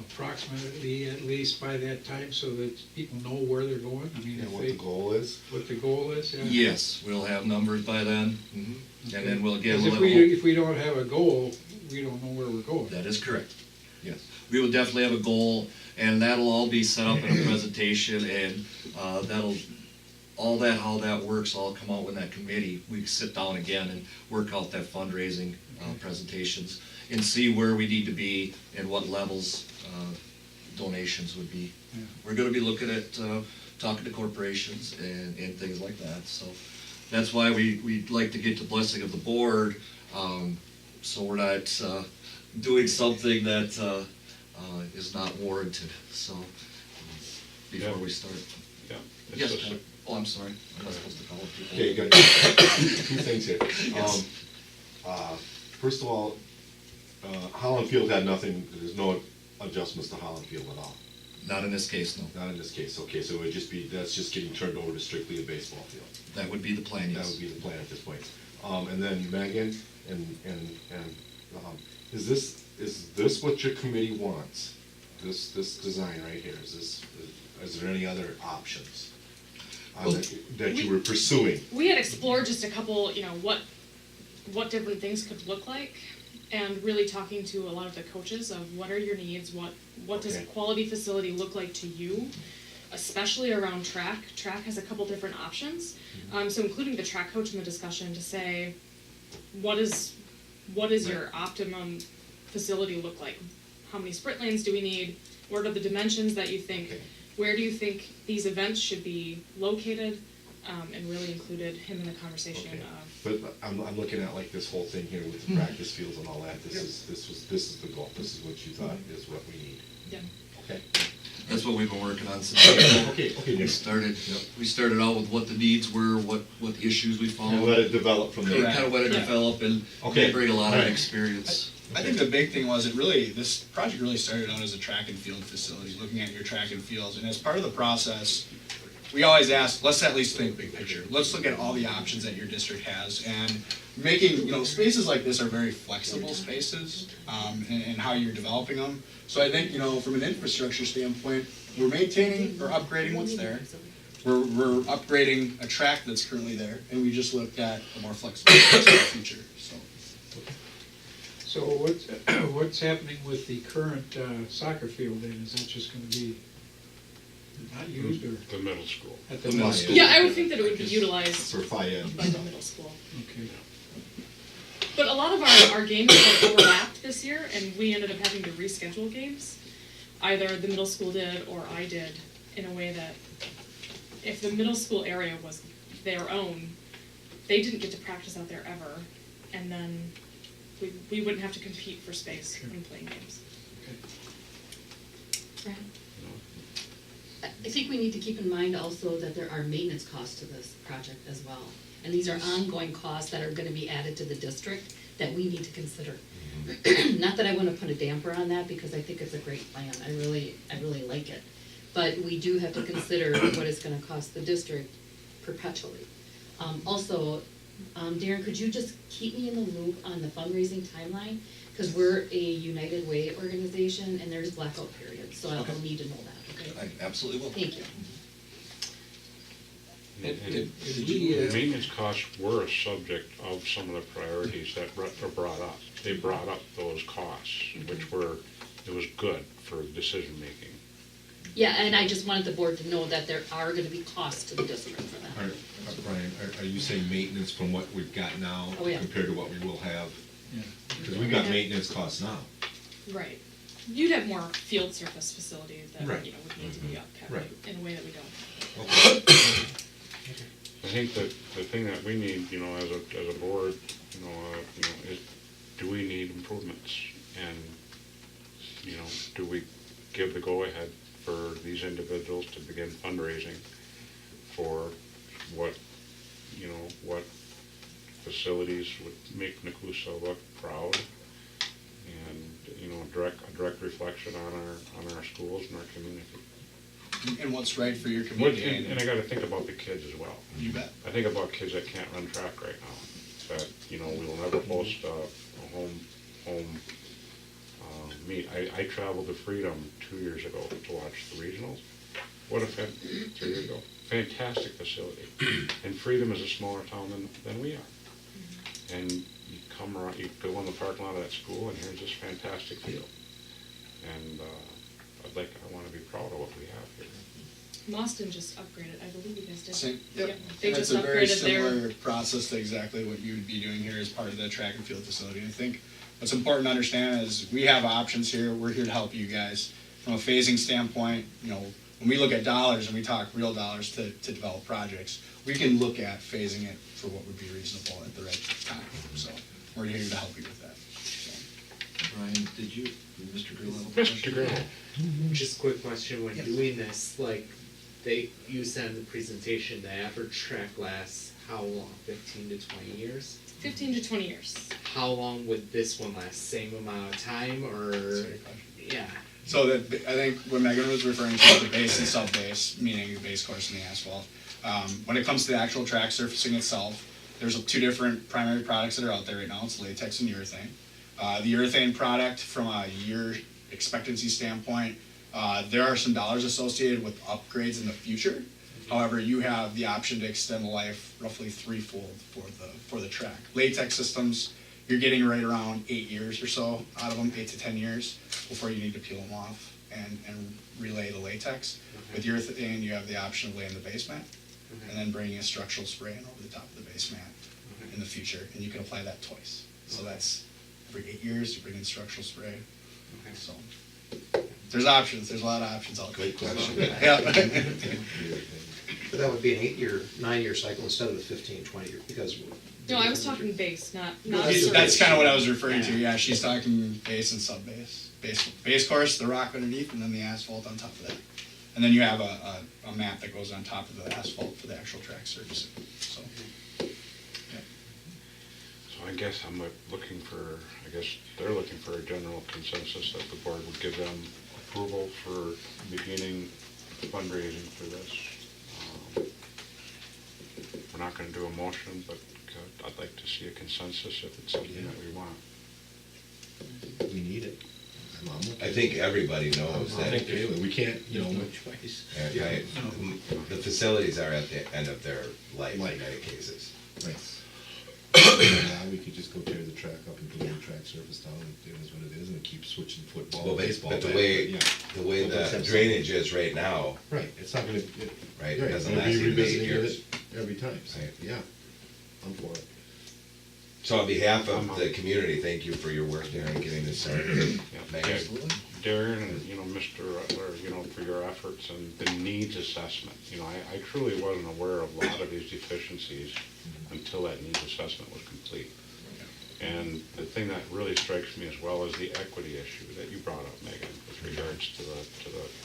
approximately at least by that time so that people know where they're going? I mean, And if what they, the goal is? what the goal is? Yeah. Yes, we'll have numbers by then, and then we'll get a Because little. if we don't have a goal, we don't know where we're going. That is correct, yes. We will definitely have a goal, and that'll all be set up in a presentation, and that'll, all that, how that works, all come out in that committee. We sit down again and work out that fundraising presentations and see where we need to be and what levels donations would be. Yeah. We're gonna be looking at talking to corporations and things like that, so that's why we'd like to get the blessing of the board, so we're not doing something that is not warranted, so before we start. Yeah. it's Yes, just a- Pat. Oh, I'm sorry, I'm not supposed to call people. Okay, good. Two things here. Yes. First of all, Holland Field had nothing, there's no adjustments to Holland Field at all. Not in this case, no. Not in this case, okay, so it would just be, that's just getting turned over to strictly a baseball field. That would be the plan, That yes. would be the plan at this point. And then Megan, is this what your committee wants? This design right here, is there any other options that you were pursuing? We had explored just a couple, what different things could look like, and really talking to a lot of the coaches of what are your needs, what does a Okay. quality facility look like to you, especially around track. Track has a couple different options, so including the track coach in the discussion to say, what is your optimum facility look like? How many sprint lanes do we need? What are the dimensions that you think? Okay. Where do you think these events should be located? And really included him in the conversation Okay. of. But I'm looking at like this whole thing here with the practice fields and all that, this is the goal, this is what you thought is what we need. Yeah. Okay. That's what we've been working on since April. Okay, We Nick. started, we started out with what the needs were, what the issues we found. And let it develop from there. Kind of let it Yeah. develop and Okay. bring a lot of Alright. experience. I think the big thing was this project really started out as a track and field facility, looking at your track and fields. And as part of the process, we always ask, let's at least think big picture. Let's look at all the options that your district has. And making, spaces like this are very flexible spaces, and how you're developing them. So I think, from an infrastructure standpoint, we're maintaining or upgrading what's there. We're upgrading a track that's currently there, and we just looked at a more flexible space in the future, so. So what's happening with the current soccer field then? Is that just gonna be not used or The middle school. at the The middle middle school? school. Yeah, I would think that it would be utilized For FIAD. by the middle school. Okay. But a lot of our games were overlapped this year, and we ended up having to reschedule games. Either the middle school did or I did, in a way that if the middle school area was their own, they didn't get to practice out there ever, and then we wouldn't have to compete for space when playing games. Right. I think we need to keep in mind also that there are maintenance costs to this project as well. And these are ongoing costs that are gonna be added to the district that we need to consider. Not that I wanna put a damper on that, because I think it's a great plan, I really like it. But we do have to consider what it's gonna cost the district perpetually. Also, Darren, could you just keep me in the loop on the fundraising timeline? Because we're a United Way organization, and there's blackout periods, so I'll need to know that, okay? I absolutely will. Thank you. Did The we, maintenance costs were a subject of some of the priorities that were brought up. They brought up those costs, which it was good for decision-making. Yeah, and I just wanted the board to know that there are gonna be costs to the district for that. Brian, are you saying maintenance from what we've got now Oh, yeah. compared to what we will have? Yeah. Because we've got maintenance costs now. Right. You'd have more field surface facilities that, Right. would need to be upkept Right. in a way that we don't. Okay. I think that the thing that we need, as a board, is, do we need improvements? And, do we give the go-ahead for these individuals to begin fundraising for what facilities would make Nekoosa look proud? And reflection on our schools and our community. And what's right for your What- community. And I gotta think about the kids as well. You bet. I think about kids that can't run track right now, that, you know, we will never host a home meet. I traveled to Freedom 2 years ago to watch the regionals. 3 years ago. Fantastic facility. And Freedom is a smaller town than we are. And you come around, you go in the parking lot of that school, and here's this fantastic field. And I want to be proud of what we have here. Boston just upgraded, I believe you guys did. Same, Yep. yep. They And just it's a very upgraded their. similar process to exactly what you would be doing here as part of the track and field facility. I think what's important to understand is we have options here. We're here to help you guys. From a phasing standpoint, you know, when we look at dollars and we talk real dollars to develop projects, we can look at phasing it for what would be reasonable at the right time. So we're here to help you with that. So. Ryan, did you, Mr. Grill, have a Mr. question? Grill. Just a quick question, when Yes. doing this, like, you said in the presentation, the average track lasts how long, 15 to 20 years? 15 to 20 years. How long would this one last, same amount of time, or, That's a great question. yeah? So that, I think what Megan was referring to is the base and sub-base, meaning the base course and the asphalt. When it comes to the actual track surfacing itself, there's two different primary products that are out there right now. It's latex and urethane. The urethane product, from a year expectancy standpoint, there are some dollars associated with upgrades in the future. However, you have the option to extend the life roughly threefold for the track. Latex systems, you're getting right around 8 years or so out of them, 8 to 10 years, before you need to peel them off and relay the latex. With urethane, you have the option of laying the base mat and then bringing a structural spray in over the top of the base mat in the future, and you can apply that twice. So that's every 8 years, you bring in structural spray. So there's options, there's a lot of options out there. Good question. Yeah. But that would be an 9-year cycle instead of the 15, 20 year, because. No, I was talking base, not That's kind of what I was referring to, yeah, she's talking base and sub-base. Base course, the rock underneath, and then the asphalt on top of that. And then you have a mat that goes on top of the asphalt for the actual track surface, so. Yeah. So I guess they're looking for a general consensus that the board would give them approval for beginning fundraising for this. We're not gonna do a motion, but I'd like to see a consensus if it's something that we want. We need it. I think everybody knows that. We can't, The facilities are at the end of their life in many cases. Right. Now we could just go tear the track up and put a new track surface down, and it is what it is, and keep switching football, Well, baseball. but the back, way yeah. the way Well, the that's drainage is right now, Right, it's not gonna, right, it right, doesn't we'll last be even 8 revisiting years. it every time, so, Right. yeah, I'm for it. So on behalf of the community, thank you for your work there and getting this started. Megan? Darren and, Mr. Rutler, for your efforts and the needs assessment. I truly wasn't aware of a lot of these deficiencies until that needs assessment was complete. And the thing that really strikes me as well is the equity issue that you brought up, Megan, with regards to the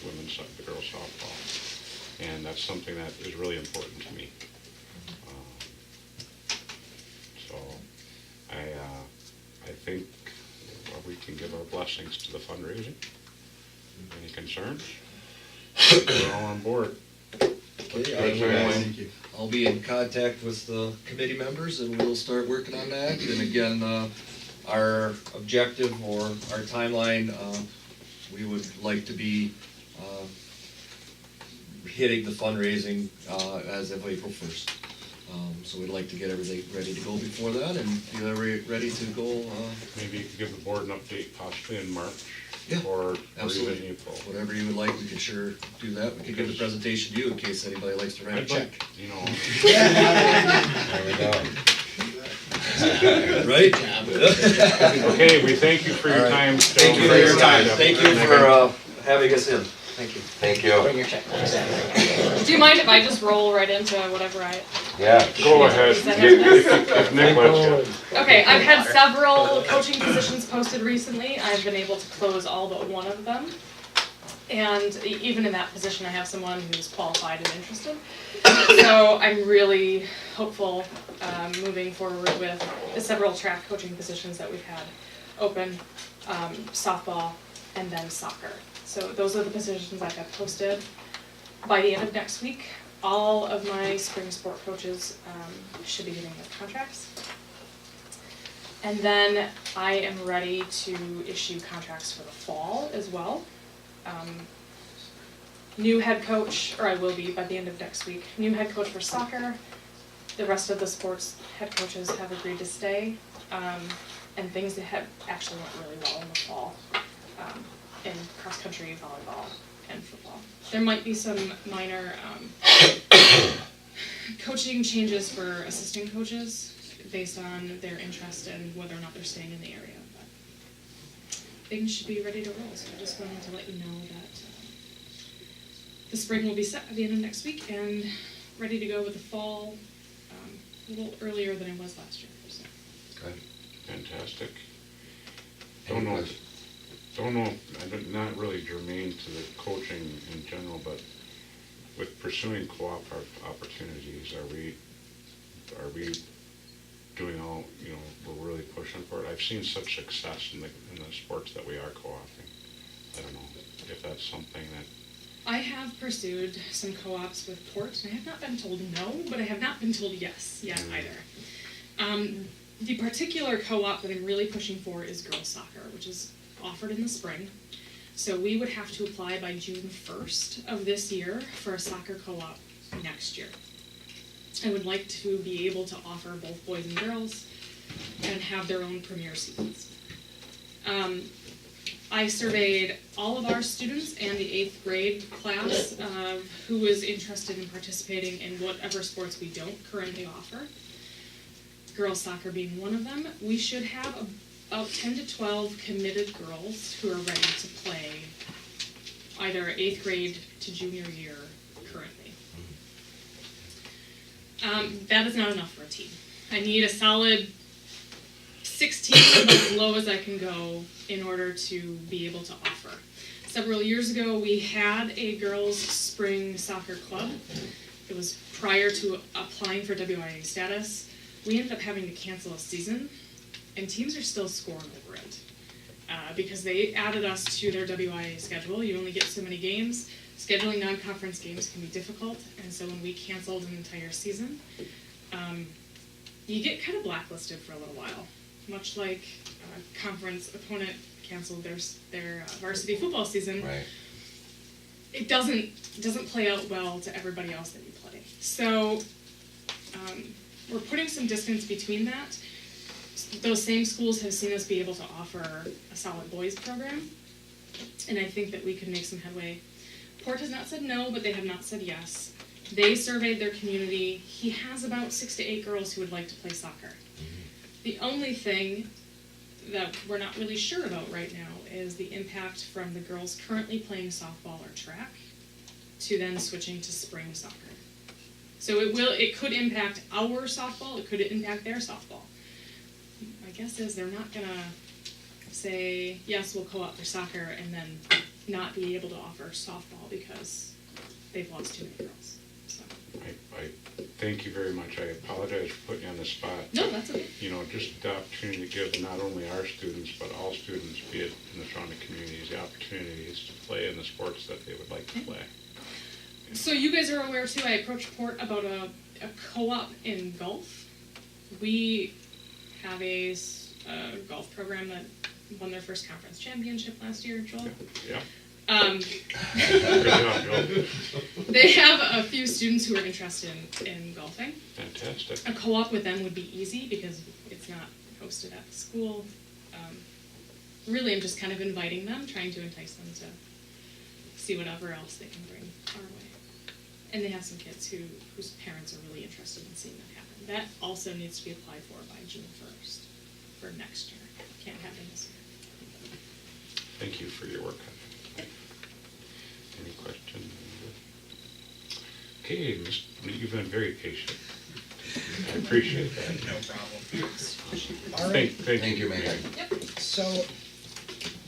women's, the girls softball. And that's something that is really important to me. So I think we can give our blessings to the fundraising. Any concerns? We're all on board. Okay, I'll be in contact with the committee members and we'll start working on that. And again, our objective or our timeline, we would like to be hitting the fundraising as of April 1st. So we'd like to get everything ready to go before that and be ready to go. Maybe you could give the board an update possibly in March. Yeah, or absolutely. even April. Whatever you would like, we could sure do that. We could give the presentation to you in case anybody likes to write a I'd check. like, There we go. Right? Okay, we thank you for your time. Thank you for your time. Thank you for having us in. Thank you. Thank you. Bring your check. Do you mind if I just roll right into whatever Yeah. Go ahead. If Nick lets you. Okay, I've had several coaching positions posted recently. I've been able to close all but one of them. And even in that position, I have someone who's qualified and interested. So I'm really hopeful moving forward with the several track coaching positions that we've had open, softball, and then soccer. So those are the positions I've got posted. By the end of next week, all of my spring sport coaches should be getting their contracts. And then I am ready to issue contracts for the fall as well. New head coach, or I will be by the end of next week, new head coach for soccer. The rest of the sports head coaches have agreed to stay. And things that have actually went really well in the fall in cross country, volleyball, and football. There might be some minor coaching changes for assistant coaches based on their interest and whether or not they're staying in the area. But things should be ready to roll, so I just wanted to let you know that the spring will be set at the end of next week and ready to go with the fall a little earlier than it was last year. So. Good. Fantastic. Any Don't know, questions? not really germane to the coaching in general, but with pursuing co-op opportunities, are we doing all, we're really pushing for it? I've seen such success in the sports that we are co-oping. I don't know if that's something that... I have pursued some co-ops with Port, and I have not been told no, but I have not been told yes yet either. The particular co-op that I'm really pushing for is girls soccer, which is offered in the spring. So we would have to apply by June 1st of this year for a soccer co-op next year. I would like to be able to offer both boys and girls and have their own premier seasons. I surveyed all of our students and the 8th grade class who was interested in participating in whatever sports we don't currently offer. Girls soccer being one of them. We should have about 10 to 12 committed girls who are ready to play either 8th grade to junior year currently. That is not enough for a team. I need a solid 16 about as low as I can go in order to be able to offer. Several years ago, we had a girls' spring soccer club. It was prior to applying for WIA status. We ended up having to cancel a season, and teams are still scoring over it because they added us to their WIA schedule. You only get so many games. Scheduling non-conference games can be difficult, and so when we canceled an entire season, you get kind of blacklisted for a little while. Much like a conference opponent canceled their varsity football season, Right. It doesn't play out well to everybody else that you play. So we're putting some distance between that. Those same schools have seen us be able to offer a solid boys program, and I think that we could make some headway. Port has not said no, but they have not said yes. They surveyed their community. He has about 6 to 8 girls who would like to play soccer. The only thing that we're not really sure about right now is the impact from the girls currently playing softball or track to then switching to spring soccer. So it could impact our softball, it could impact their softball. My guess is they're not gonna say, yes, we'll co-op for soccer and then not be able to offer softball because they've lost too many girls. So. I thank you very much. I apologize for putting you on the spot. No, that's okay. Just the opportunity to give not only our students, but all students, be it in the surrounding communities, the opportunities to play in the sports that they would like to play. So you guys are aware too, I approached Port about a co-op in golf. We have a golf program that won their first conference championship last year, Joel. Yeah. Good job, Joel. They have a few students who are interested in golfing. Fantastic. A co-op with them would be easy because it's not hosted at the school. Really, I'm just kind of inviting them, trying to entice them to see whatever else they can bring our way. And they have some kids whose parents are really interested in seeing that happen. That also needs to be applied for by June 1st for next year. Can't happen this year. Thank you for your work on that. Any questions? Okay, you've been very patient. I appreciate that. No problem. All right. Thank you, Mayor. Yep. So,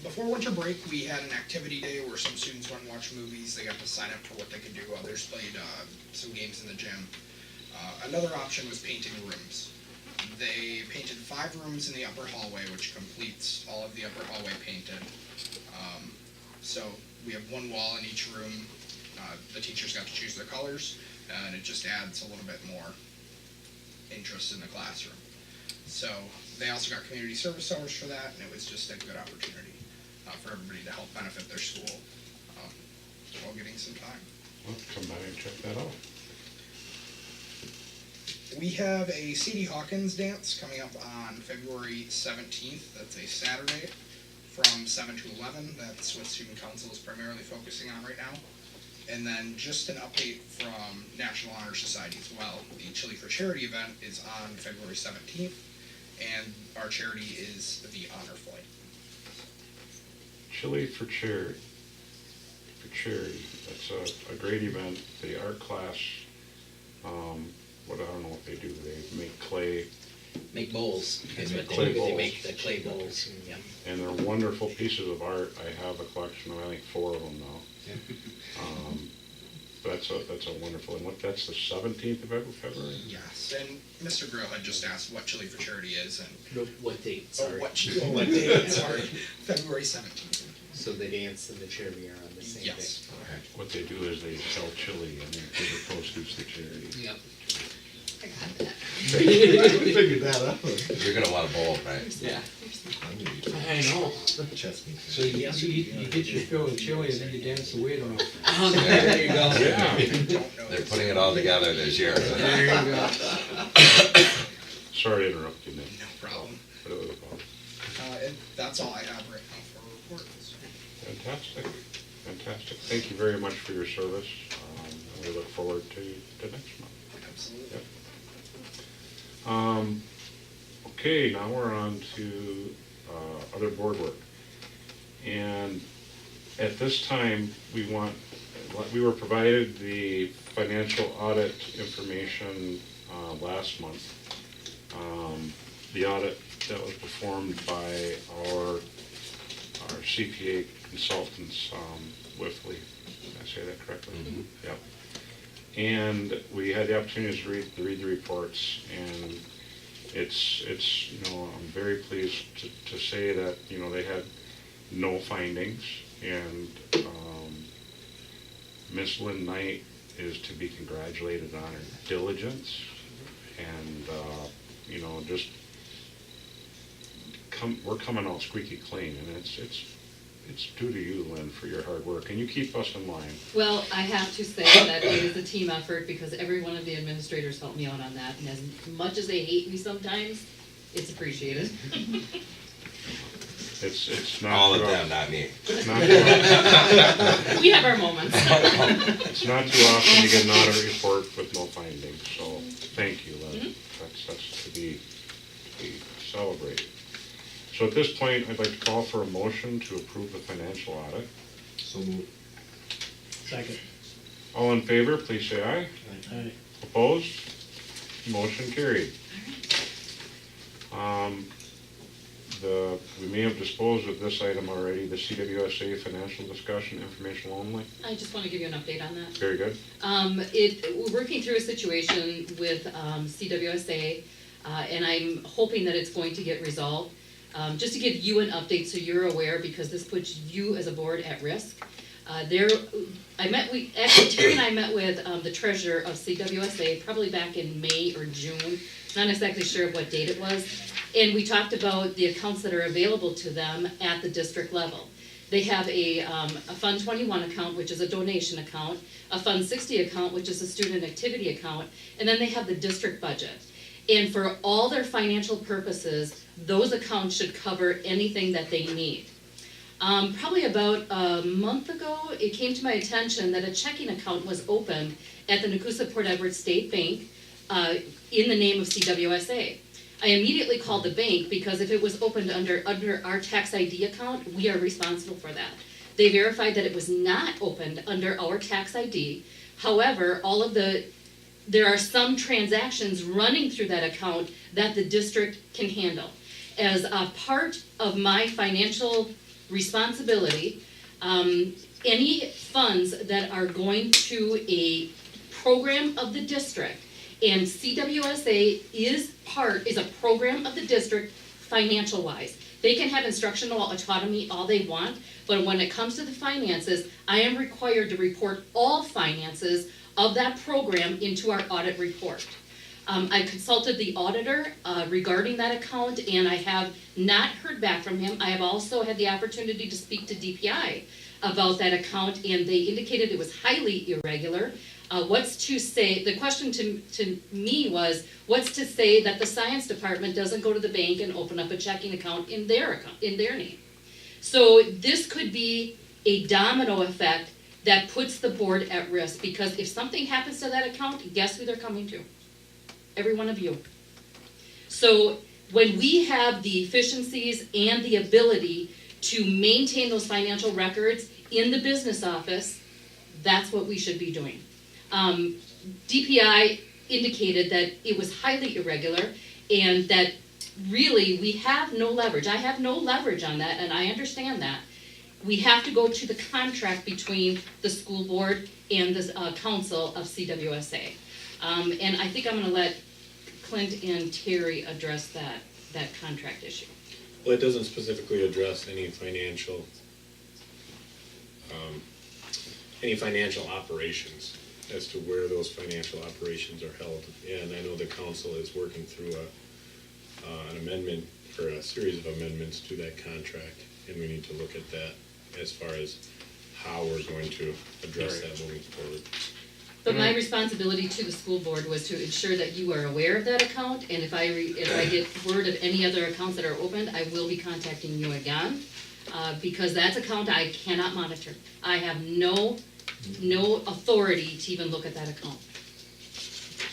before winter break, we had an activity day where some students went and watched movies. They got to sign up for what they could do. Others played some games in the gym. Another option was painting rooms. They painted 5 rooms in the upper hallway, which completes all of the upper hallway painted. So we have one wall in each room. The teachers got to choose their colors, and it just adds a little bit more interest in the classroom. So they also got community service hours for that, and it was just a good opportunity for everybody to help benefit their school while getting some time. Well, come by and check that out. We have a C.D. Hawkins dance coming up on February 17th. That's a Saturday from 7 to 11. That's what Student Council is primarily focusing on right now. And then just an update from National Honor Society as well. The Chili for Charity event is on February 17th, and our charity is the Honor Flight. Chili for Charity. That's a great event. The art class, I don't know what they do. They make clay. Make bowls. That's what they Clay do. They bowls. make the clay bowls. Yeah. And they're wonderful pieces of art. I have a collection of, I think, 4 of them now. That's a wonderful, and that's the 17th of February? Yes, and Mr. Grill had just asked what Chili for Charity is, and What date, oh, sorry? what day? Sorry, February 17th. So the dance and the charity are on the same day? Yes. What they do is they sell chili and they give the proceeds to charity. Yep. I got that. We figured that out. You're gonna want a bowl, right? Yeah. I'm gonna eat I know. chest meat. So you get your fill of chili and then you dance the weight off. Oh, there you go. Yeah. They're putting it all together this year. There you go. Sorry to interrupt you, Nick. No problem. But it was about And that's all I have right now for a report. fantastic. Fantastic. Thank you very much for your service. We look forward to next month. Absolutely. Yep. Okay, now we're on to other board work. And at this time, we were provided the financial audit information last month. The audit that was performed by our CPA consultants, Whiffley. Did I say that correctly? Mhm. Yep. And we had the opportunity to read the reports, and it's I'm very pleased to say that they had no findings, and Miss Lynn Knight is to be congratulated on her diligence, and just we're coming out squeaky clean, and it's due to you, Lynn, for your hard work, and you keep us in line. Well, I have to say that it is a team effort because every one of the administrators helped me out on that, and as much as they hate me sometimes, it's appreciated. It's not All of too them, not me. It's not too often. We have our moments. It's not too often you get an audit report with no findings, so thank you, Lynn. That's to be celebrated. So at this point, I'd like to call for a motion to approve the financial audit. So moved. Second. All in favor, please say aye. Aye. Opposed? Motion carried. We may have disposed of this item already, the CWSA financial discussion, informational only. I just want to give you an update on that. Very good. We're working through a situation with CWSA, and I'm hoping that it's going to get resolved. Just to give you an update so you're aware, because this puts you as a board at risk. Terry and I met with the treasurer of CWSA probably back in May or June, not exactly sure of what date it was, and we talked about the accounts that are available to them at the district level. They have a Fund 21 account, which is a donation account, a Fund 60 account, which is a student activity account, and then they have the district budget. And for all their financial purposes, those accounts should cover anything that they need. Probably about a month ago, it came to my attention that a checking account was opened at the Nekoosa Port Edward State Bank in the name of CWSA. I immediately called the bank because if it was opened under our tax ID account, we are responsible for that. They verified that it was not opened under our tax ID. However, there are some transactions running through that account that the district can handle. As a part of my financial responsibility, any funds that are going to a program of the district, and CWSA is a program of the district financial wise. They can have instructional autonomy all they want, but when it comes to the finances, I am required to report all finances of that program into our audit report. I consulted the auditor regarding that account, and I have not heard back from him. I have also had the opportunity to speak to DPI about that account, and they indicated it was highly irregular. What's to say, the question to me was, what's to say that the science department doesn't go to the bank and open up a checking account in their name? So this could be a domino effect that puts the board at risk, because if something happens to that account, guess who they're coming to? Every one of you. So when we have the efficiencies and the ability to maintain those financial records in the business office, that's what we should be doing. DPI indicated that it was highly irregular and that really we have no leverage. I have no leverage on that, and I understand that. We have to go to the contract between the school board and the council of CWSA. And I think I'm going to let Clint and Terry address that contract issue. Well, it doesn't specifically address any financial operations as to where those financial operations are held. And I know the council is working through an amendment, or a series of amendments to that contract, and we need to look at that as far as how we're going to address that moving forward. But my responsibility to the school board was to ensure that you are aware of that account, and if I get word of any other accounts that are opened, I will be contacting you again, because that's account I cannot monitor. I have no authority to even look at that account.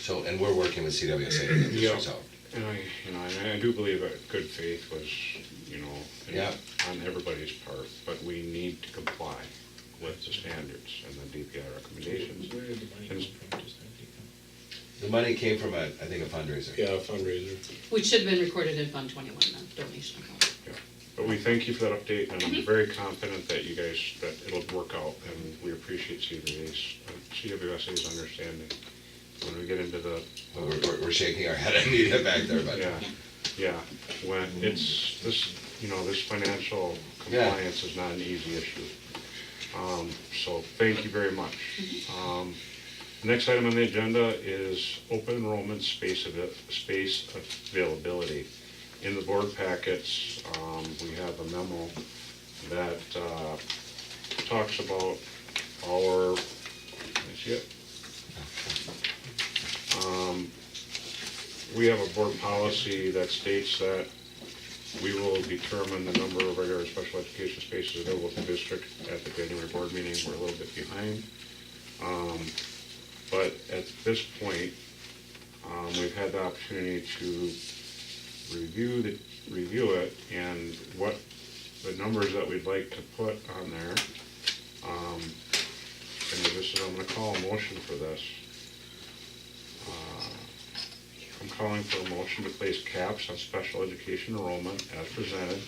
So, and we're working with CWSA to get this resolved. And I do believe that good faith was, on everybody's part, but we need to comply with the standards and the DPI recommendations. Where did the money come from? Just The money came from, I think, a fundraiser. Yeah, a fundraiser. Which should have been recorded in Fund 21, the donation account. Yeah. But we thank you for that update, and I'm very confident that that it'll work out, and we appreciate CWSA's understanding. When we get into the... We're shaking our head, I need it back there, but... Yeah, when it's, this financial compliance is not an easy issue. So thank you very much. The next item on the agenda is open enrollment space availability. In the board packets, we have a memo that talks about our, let me see it. We have a board policy that states that we will determine the number of regular and special education spaces available to the district at the January board meeting. We're a little bit behind. But at this point, we've had the opportunity to review it, and what the numbers that we'd like to put on there. And I'm going to call a motion for this. I'm calling for a motion to place caps on special education enrollment as presented,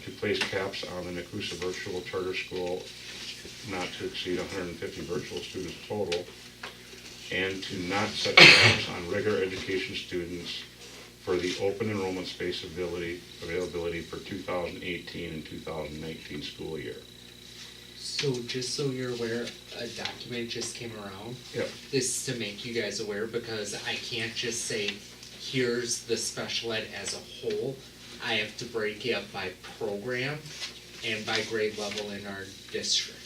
to place caps on the Nekoosa virtual charter school not to exceed 150 virtual students total, and to not set caps on regular education students for the open enrollment space availability for 2018 and 2019 school year. So just so you're aware, a document just came around. Yep. This is to make you guys aware, because I can't just say, here's the special ed as a whole. I have to break it up by program and by grade level in our district.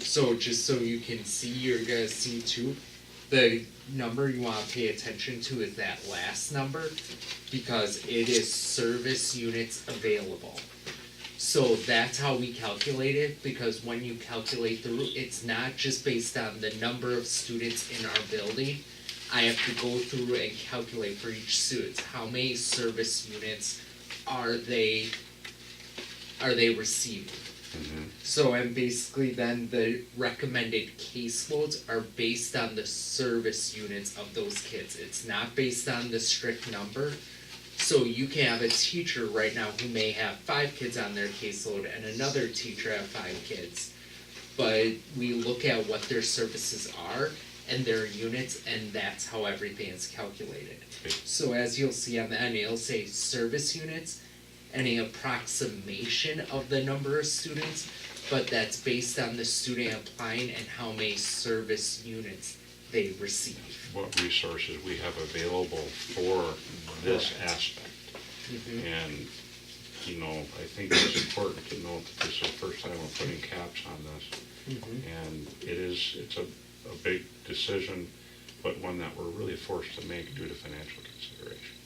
So just so you can see, you're gonna see too, the number you wanna pay attention to is that last number, because it is service units available. So that's how we calculate it, because when you calculate it's not just based on the number of students in our building. I have to go through and calculate for each student, how many service units are they receiving. Mm-hmm. So, and basically then the recommended caseloads are based on the service units of those kids. It's not based on the strict number. So you can have a teacher right now who may have 5 kids on their caseload and another teacher have 5 kids. But we look at what their services are and their units, and that's how everything is calculated. So as you'll see on the end, it'll say service units, any approximation of the number of students, but that's based on the student applying and how many service units they receive. What resources we have available for this aspect. And, you know, I think it's important to note that this is the first time we're putting caps on this. And it's a big decision, but one that we're really forced to make due to financial considerations.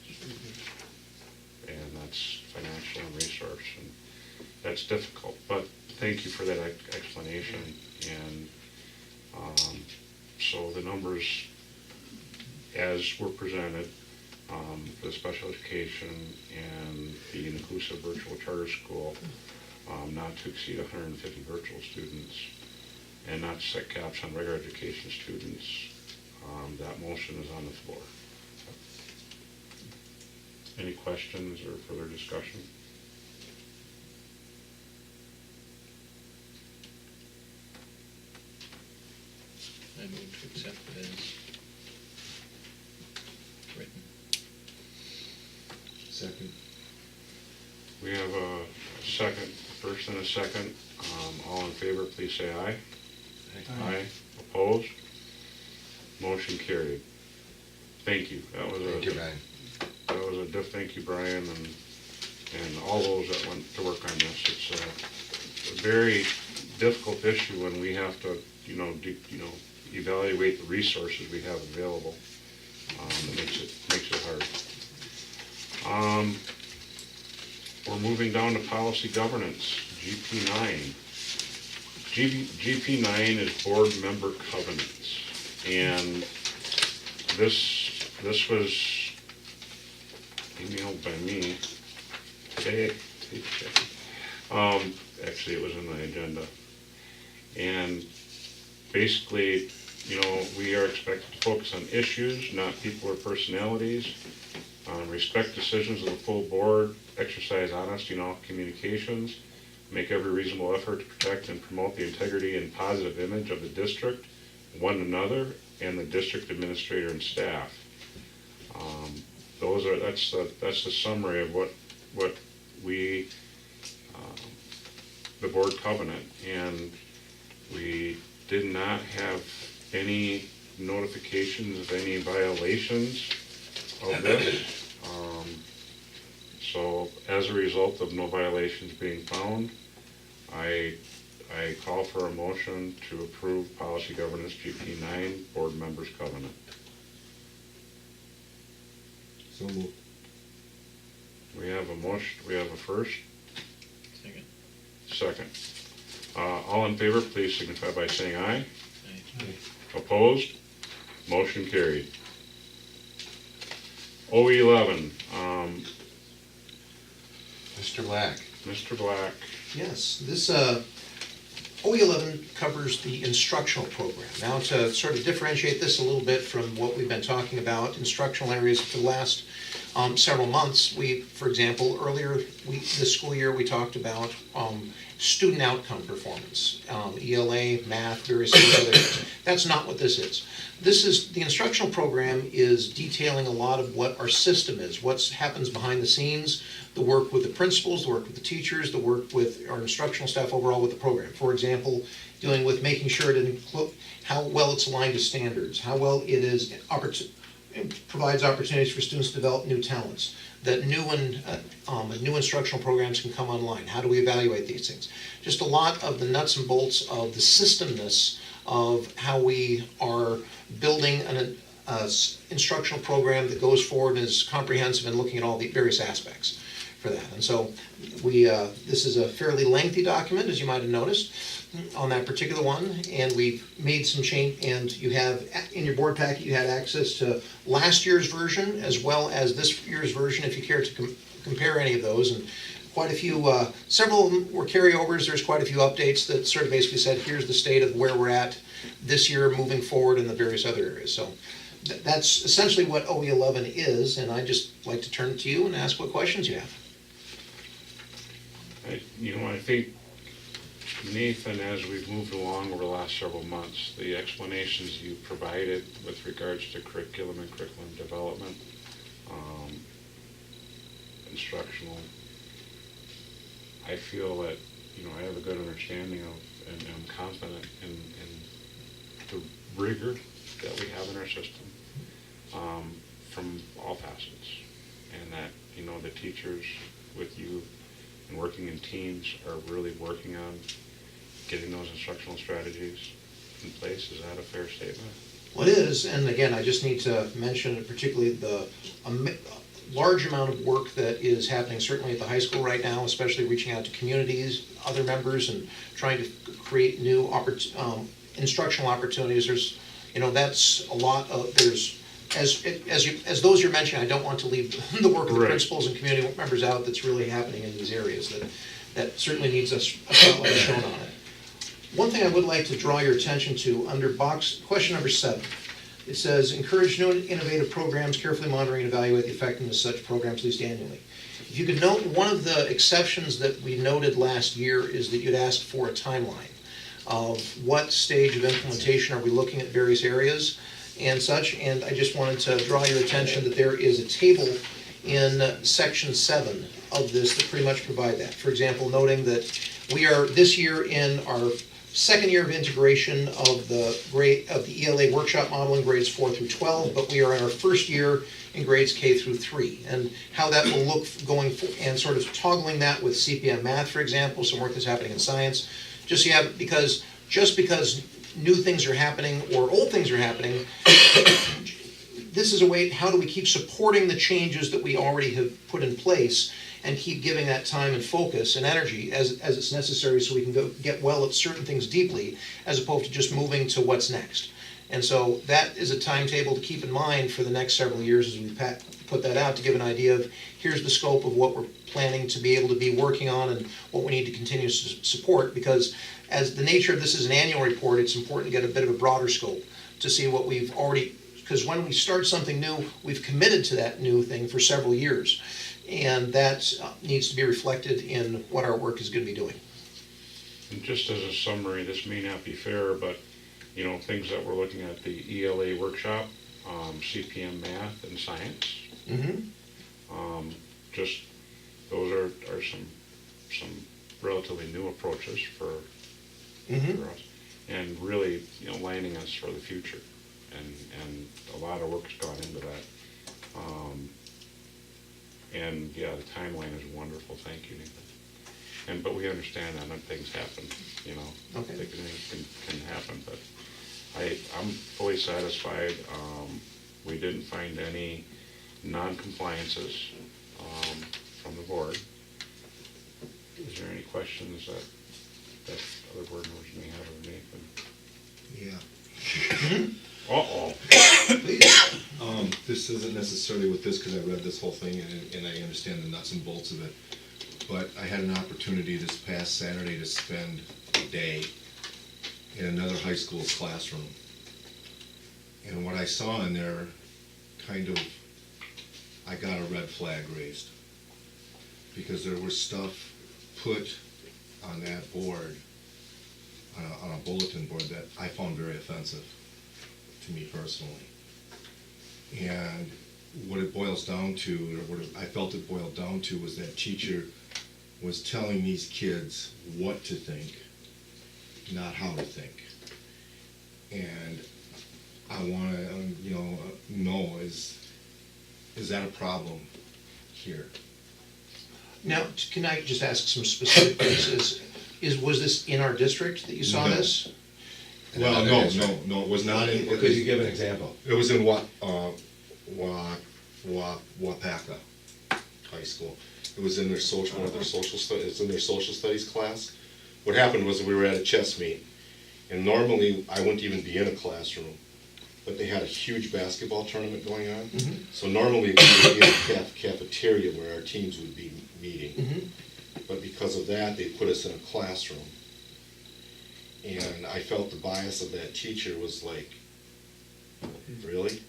And that's financial and resource, and that's difficult. But thank you for that explanation. And so the numbers, as were presented, for the special education and the Nekoosa virtual charter school, not to exceed 150 virtual students, and not to set caps on regular education students. That motion is on the floor. Any questions or further discussion? I move to accept it as written. Second. We have a second, first and a second. All in favor, please say aye. Aye. Opposed? Motion carried. Thank you. That was Thank you, Brian. That was thank you, Brian, and all those that went to work on this. It's a very difficult issue when we have to, evaluate the resources we have available. It makes it hard. We're moving down to policy governance, GP9. GP9 is board member covenants, and this was emailed by me today. Actually, it was in the agenda, and basically, we are expected to focus on issues, not people or personalities. Respect decisions of the full board, exercise honesty in all communications, make every reasonable effort to protect and promote the integrity and positive image of the district, one another, and the district administrator and staff. That's the summary of what we, the board covenant, and we did not have any notifications of any violations of this. So as a result of no violations being found, I call for a motion to approve policy governance GP9 board members covenant. So moved. We have a motion, we have a first. Second. Second. All in favor, please signify by saying aye. Aye. Opposed? Motion carried. OE11, Mr. Black. Mr. Black. Yes, this OE11 covers the instructional program. Now, to sort of differentiate this a little bit from what we've been talking about, instructional areas for the last several months, for example, earlier this school year, we talked about student outcome performance, ELA, math, various other things. That's not what this is. The instructional program is detailing a lot of what our system is, what happens behind the scenes, the work with the principals, the work with the teachers, the work with our instructional staff overall with the program. For example, dealing with making sure how well it's aligned to standards, how well it provides opportunities for students to develop new talents, that new instructional programs can come online. How do we evaluate these things? Just a lot of the nuts and bolts of the systemness of how we are building an instructional program that goes forward and is comprehensive and looking at all the various aspects for that. And so this is a fairly lengthy document, as you might have noticed, on that particular one, and we've made some change, and you have, in your board packet, you had access to last year's version as well as this year's version, if you care to compare any of those, and quite a few, several of them were carryovers. There's quite a few updates that sort of basically said, here's the state of where we're at this year moving forward in the various other areas. So that's essentially what OE11 is, and I'd just like to turn it to you and ask what questions you have. I think, Nathan, as we've moved along over the last several months, the explanations you provided with regards to curriculum and curriculum development, instructional, I feel that, I have a good understanding of, and I'm confident in the rigor that we have in our system, from all facets. And that, the teachers with you and working in teams are really working on getting those instructional strategies in place. Is that a fair statement? Well, it is, and again, I just need to mention particularly the large amount of work that is happening certainly at the high school right now, especially reaching out to communities, other members, and trying to create new instructional opportunities. There's, that's a lot of, there's, as those you're mentioning, I don't want to leave the work of the principals and community members out that's really happening in these areas that certainly needs a spotlight shown on it. One thing I would like to draw your attention to under question number 7. It says, encourage new and innovative programs, carefully monitoring and evaluate the effectiveness of such programs at least annually. If you could note, one of the exceptions that we noted last year is that you'd asked for a timeline of what stage of implementation are we looking at various areas and such, and I just wanted to draw your attention that there is a table in section 7 of this that pretty much provide that. For example, noting that we are this year in our second year of integration of the ELA workshop model in grades 4 through 12, but we are in our first year in grades K through 3, and how that will look going forward, and sort of toggling that with CPM math, for example, some work that's happening in science, just so you have, because new things are happening or old things are happening, this is a way, how do we keep supporting the changes that we already have put in place and keep giving that time and focus and energy as it's necessary so we can get well at certain things deeply, as opposed to just moving to what's next. And so that is a timetable to keep in mind for the next several years as we put that out, to give an idea of here's the scope of what we're planning to be able to be working on and what we need to continue to support, because as the nature of this is an annual report, it's important to get a bit of a broader scope to see what we've already, because when we start something new, we've committed to that new thing for several years. And that needs to be reflected in what our work is going to be doing. And just as a summary, this may not be fair, but things that we're looking at, the ELA workshop, CPM math and science. Mm-hmm. Just those are some relatively new approaches for us, and really lining us for the future. And a lot of work's gone into that. And yeah, the timeline is wonderful. Thank you, Nathan. But we understand that when things happen, Okay. Things can happen. But I'm fully satisfied. We didn't find any non-compliances from the board. Is there any questions that other board members may have of Nathan? Yeah. Uh-oh. This isn't necessarily with this, because I read this whole thing and I understand the nuts and bolts of it, but I had an opportunity this past Saturday to spend a day in another high school's classroom. And what I saw in there, I got a red flag raised. Because there was stuff put on that board, on a bulletin board, that I found very offensive to me personally. And what it boils down to, or what I felt it boiled down to, was that teacher was telling these kids what to think, not how to think. And I want to, know, is that a problem here? Now, can I just ask some specific things? Was this in our district that you saw this? Well, no, it was not in. Could you give an example? It was in Wapaka High School. It was in their it's in their social studies class. What happened was we were at a chess meet, and normally I wouldn't even be in a classroom, but they had a huge basketball tournament going on. Mm-hmm. So normally we would be in the cafeteria where our teams would be meeting. Mm-hmm. But because of that, they put us in a classroom. And I felt the bias of that teacher was like, really?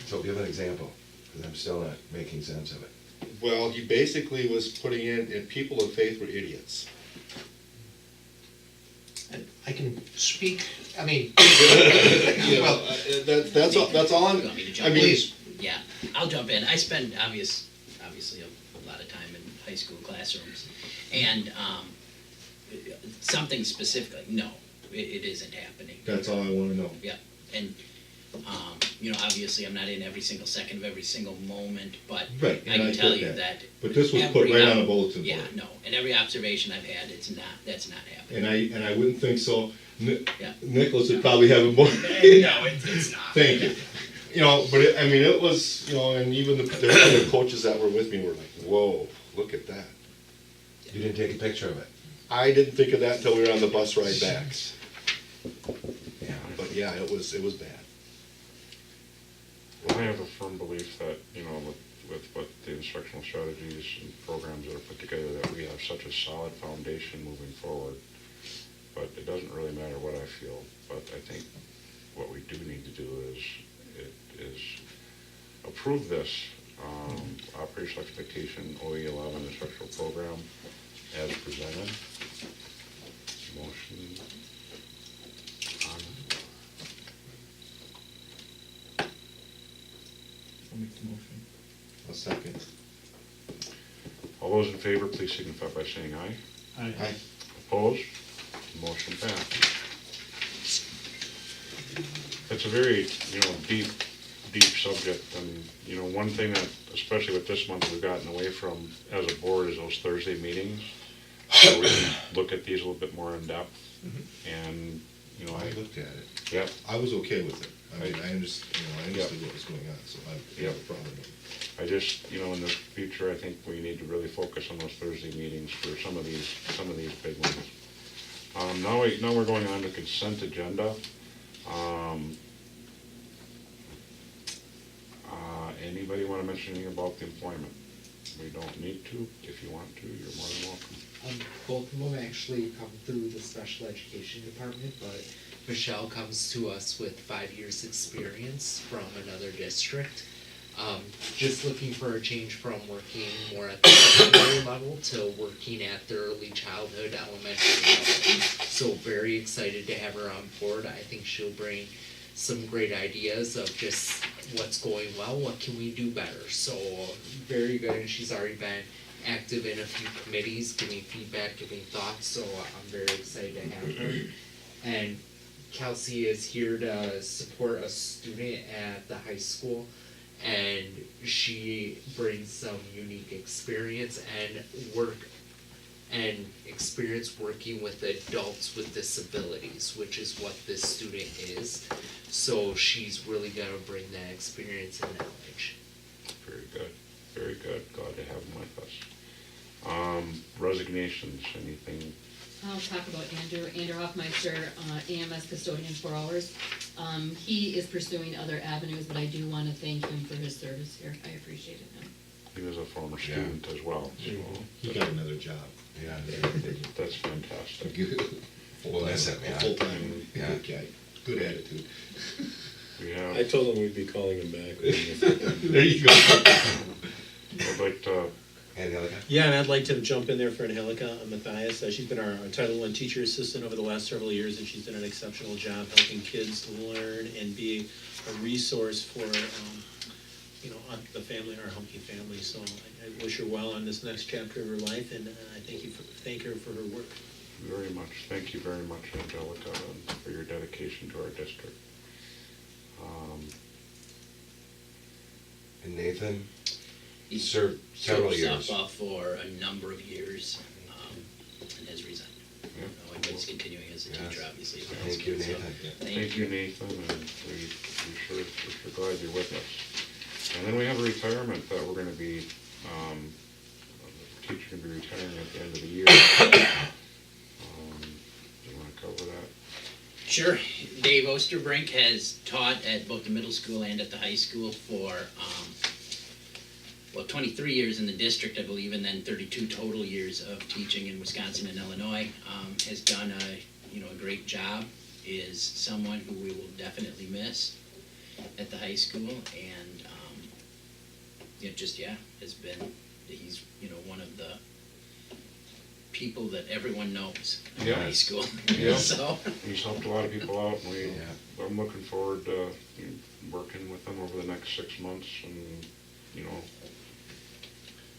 So give an example, because I'm still not making sense of it. Well, he basically was putting in, and people of faith were idiots. And I can speak, I mean, Well, that's all I'm, You want me to jump in? please. Yeah, I'll jump in. I spend obviously a lot of time in high school classrooms. And something specifically, no, it isn't happening. That's all I wanna know. Yeah, and, you know, obviously, I'm not in every single second of every single moment, but Right, I and I can tell get you that. that. But this was put every right on a bulletin board. Yeah, no, and every observation I've had, that's not happening. And I wouldn't think so. Yeah. Nicholas would probably have a more. No, it's not. Thank you. You know, but it, I mean, it was, you know, and even the other coaches that were with me were like, whoa, look at that. You didn't take a picture of it? I didn't think of that until we were on the bus ride back. Yeah. But yeah, it was bad. Well, I have a firm belief that, you know, with what the instructional strategies and programs that are put together, that we have such a solid foundation moving forward. But it doesn't really matter what I feel, but I think what we do need to do is approve this operational expectation OE11 instructional program as presented. Motion on I'll make the motion. A second. all those in favor, please signify by saying aye. Aye. Opposed? Motion passed. It's a very, you know, deep subject, and, you know, one thing that, especially with this month, we've gotten away from as a board is those Thursday meetings, where we can look at these a little bit more in depth, and, you know, I looked at it. Yep. I was okay with it. I mean, I understood what was going on, so I didn't have a problem with it. I just, you know, in the future, I think we need to really focus on those Thursday meetings for some of these big ones. Now we're going on to consent agenda. Anybody want to mention anything about the employment? We don't need to. If you want to, you're more than welcome. Both of them actually come through the special education department, but Michelle comes to us with 5 years' experience from another district. Just looking for a change from working more at the secondary level to working at the early childhood, elementary level. So very excited to have her on board. I think she'll bring some great ideas of just what's going well, what can we do better. So very good, and she's already been active in a few committees, giving feedback, giving thoughts, so I'm very excited to have her. And Kelsey is here to support a student at the high school, and she brings some unique experience and experience working with adults with disabilities, which is what this student is. So she's really gonna bring that experience and knowledge. Very good, very good. Glad to have him with us. Resignations, anything? I'll talk about Andrew Hoffmeister, EMS custodian, 4 hours. He is pursuing other avenues, but I do want to thank him for his service here. I appreciated him. He was a former student as well, so. He got another job. Yeah. That's fantastic. We'll miss him, yeah. Full-time, Yeah. good guy, good attitude. We have, I told him we'd be calling him back. There you go. I'd like to, Angelica? Yeah, and I'd like to jump in there for Angelica Matthias. She's been our Title I teacher assistant over the last several years, and she's done an exceptional job helping kids learn and be a resource for, the family, our Humpty family. So I wish her well on this next chapter of her life, and I thank her for her work. very much, thank you very much, Angelica, for your dedication to our district. And Nathan? He Served several served years. softball for a number of years, and has resigned. Yeah. But he's continuing as a teacher, Yes. obviously. Thank you, So, Nathan. Thank you, Nathan, and we're sure glad you're with us. And then we have a retirement that we're gonna be, the teacher can be retiring at the end of the year. You wanna cover that? Sure. Dave Osterbrink has taught at both the middle school and at the high school for, 23 years in the district, I believe, and then 32 total years of teaching in Wisconsin and Illinois. Has done a great job, is someone who we will definitely miss at the high school, and he's one of the people that everyone knows in Yeah. high school. Yeah. So He's helped a lot of people out, and I'm looking forward to working with him over the next 6 months, and,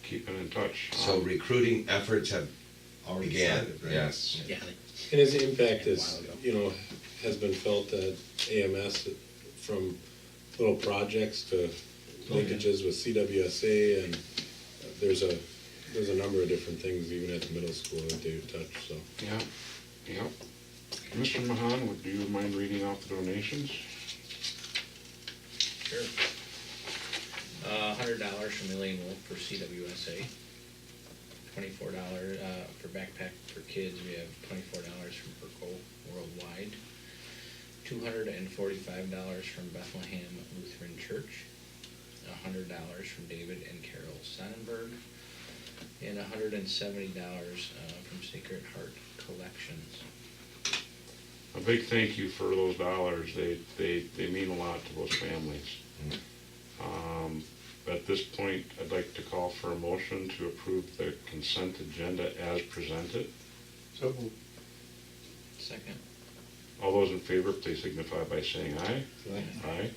keeping in touch. So recruiting efforts have Already began, started, right? yes. Yeah, And his impact is, has been felt at AMS from little projects to linkages with CWSA, and there's a number of different things even at the middle school that they've touched, so. Yeah. Mr. Mahan, would you mind reading out the donations? Sure. $100 from Elaine Wolf for CWSA. $24 for Backpack for Kids. We have $24 from Perco Worldwide. $245 from Bethlehem Lutheran Church. $100 from David and Carol Sonnenberg. And $170 from Sacred Heart Collections. A big thank you for those dollars. They mean a lot to those families. At this point, I'd like to call for a motion to approve the consent agenda as presented. So moved. Second. All those in favor, please signify by saying aye. Aye.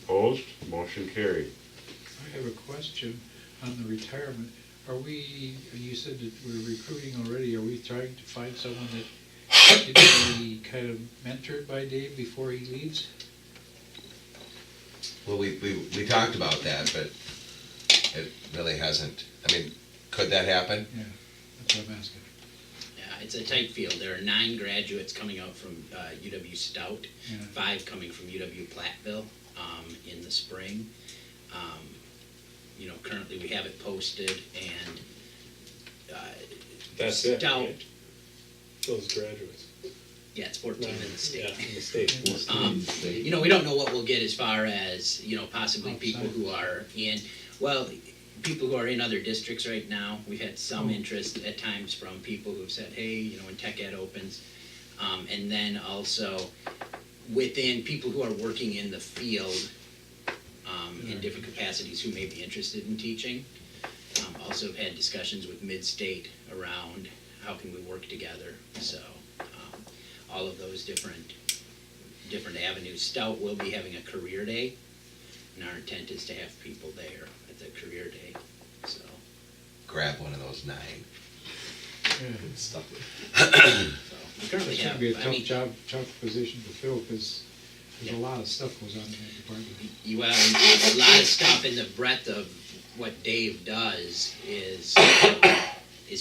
Opposed? Motion carried. I have a question on the retirement. You said that we're recruiting already, are we trying to find someone that can be kind of mentored by Dave before he leaves? Well, we talked about that, but it really hasn't. I mean, could that happen? Yeah, that's what I'm asking. Yeah, it's a tight field. There are 9 graduates coming out from UW Stout, Yeah. 5 coming from UW Platteville in the spring. Currently we have it posted, and That's Stout. it, right? Those graduates. Yeah, it's 14 in the state. Yeah, in the state. We don't know what we'll get as far as, possibly people who are people who are in other districts right now. We've had some interest at times from people who've said, hey, when Tech Ed opens. And then also within people who are working in the field in different capacities who may be interested in teaching. Also have had discussions with Mid-State around how can we work together. So all of those different avenues. Stout will be having a career day, and our intent is to have people there at the career day. So Grab one of those 9. Stuff. we It's currently going to have. be a tough position to fill, because there's a lot of stuff goes on in that department. A lot of stuff in the breadth of what Dave does is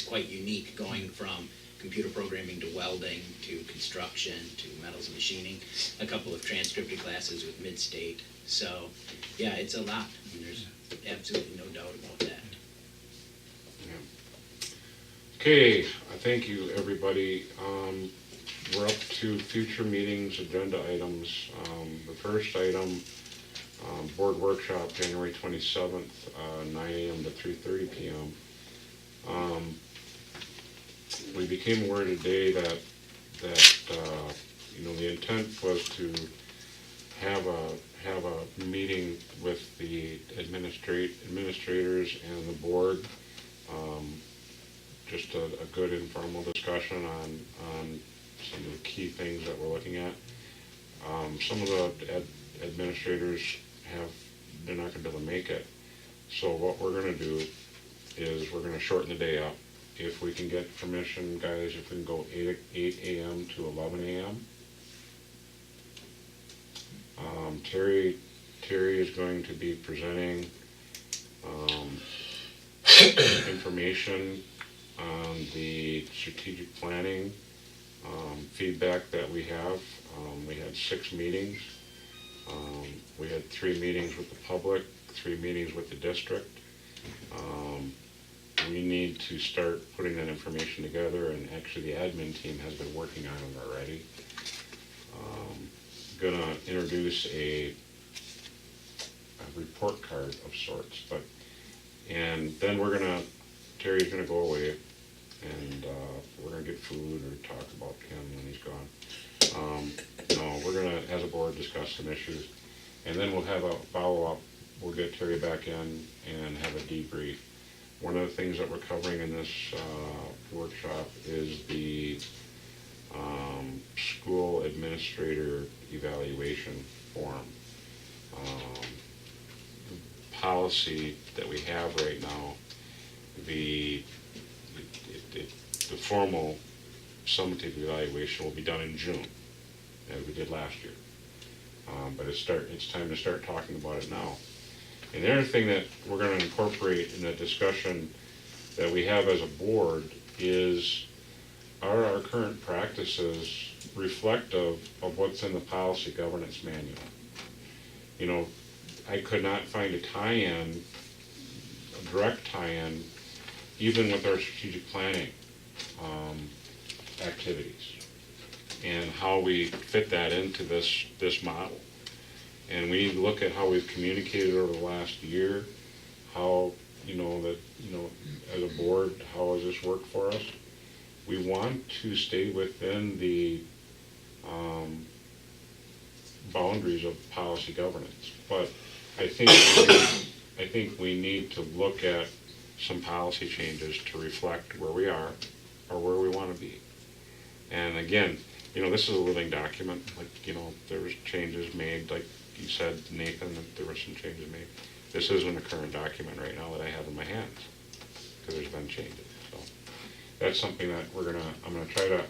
quite unique, going from computer programming to welding to construction to metals and machining, a couple of transcripted classes with Mid-State. So, yeah, it's a lot, and there's absolutely no doubt about that. Okay, thank you, everybody. We're up to future meetings, agenda items. The first item, board workshop, January 27th, 9 a.m. to 3:30 p.m. We became aware today that the intent was to have a meeting with the administrators and the board. Just a good informal discussion on some of the key things that we're looking at. Some of the administrators they're not going to be able to make it. So what we're going to do is we're going to shorten the day up. If we can get permission, guys, if we can go 8 a.m. to 11 a.m. Terry is going to be presenting information on the strategic planning feedback that we have. We had 6 meetings. We had 3 meetings with the public, 3 meetings with the district. We need to start putting that information together, and actually the admin team has been working on it already. Gonna introduce a report card of sorts, and then Terry's gonna go away, and we're gonna get food or talk about him when he's gone. No, we're gonna, as a board, discuss some issues, and then we'll have a follow-up. We'll get Terry back in and have a debrief. One of the things that we're covering in this workshop is the school administrator evaluation form. The policy that we have right now the formal summative evaluation will be done in June, as we did last year. But it's time to start talking about it now. And the other thing that we're going to incorporate in the discussion that we have as a board is, are our current practices reflective of what's in the policy governance manual? You know, I could not find a tie-in, a direct tie-in, even with our strategic planning activities, and how we fit that into this model. And we need to look at how we've communicated over the last year, how, as a board, how has this worked for us? We want to stay within the boundaries of policy governance, but I think we need to look at some policy changes to reflect where we are or where we want to be. And again, this is a living document. There was changes made, like you said, Nathan, that there were some changes made. This isn't a current document right now that I have in my hands, because there's been changes. So that's something that I'm gonna try to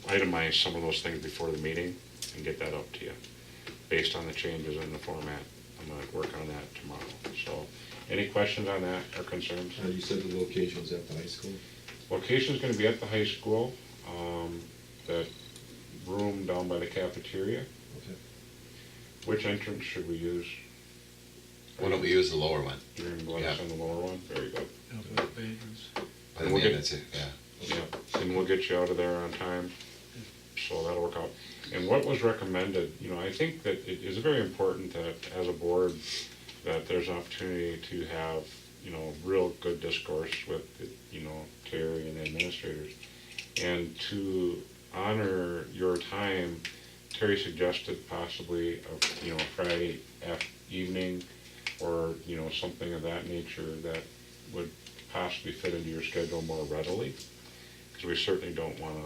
itemize some of those things before the meeting and get that up to you, based on the changes in the format. I'm gonna work on that tomorrow. So, any questions on that or concerns? You said the location's at the high school? Location's gonna be at the high school, that room down by the cafeteria. Okay. Which entrance should we use? Why don't we use the lower one? You're gonna let us on the lower one? Very good. By the maintenance, yeah. Yeah, and we'll get you out of there on time, so that'll work out. And what was recommended, I think that it is very important that as a board, that there's an opportunity to have, real good discourse with, Terry and the administrators. And to honor your time, Terry suggested possibly a Friday evening, or something of that nature that would possibly fit into your schedule more readily, because we certainly don't want to,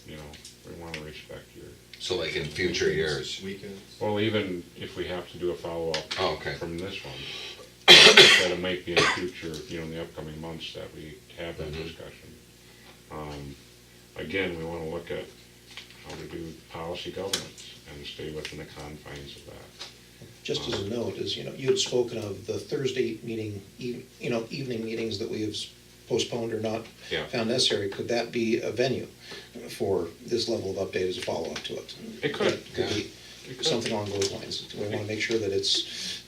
we want to respect your. So like in future years? Weekends? Well, even if we have to do a follow-up from this one, that it might be in the future, in the upcoming months that we have that discussion. Again, we want to look at how to do policy governance and stay within the confines of that. Just as a note, you had spoken of the Thursday meeting, evening meetings that we have postponed or not found necessary. Could that be a venue for this level of update as a follow-up to it? It could. It could be something along those lines. We want to make sure that it's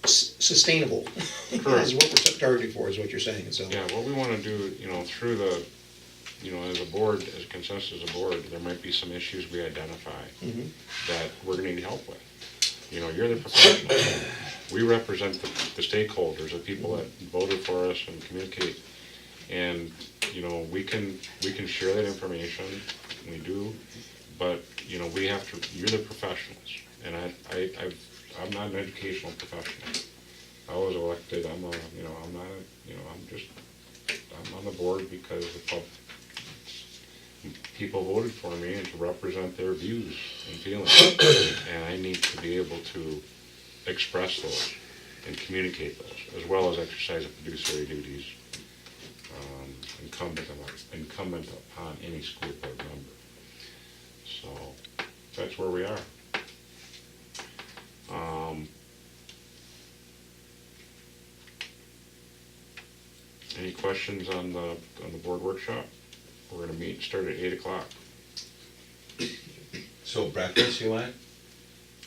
sustainable. Is what we're targeting for, is what you're saying. So yeah, what we want to do, through the, as a board, as a consensus as a board, there might be some issues we identify that we're going to need help with. You're the professional. We represent the stakeholders, the people that voted for us and communicate. And, we can share that information, we do, but, we have to, you're the professionals. And I'm not an educational professional. I was elected, I'm on the board because people voted for me and to represent their views and feelings. And I need to be able to express those and communicate those, as well as exercise the fiduciary duties incumbent upon any school board member. So that's where we are. Any questions on the board workshop? We're gonna start at 8 o'clock. So breakfast you want?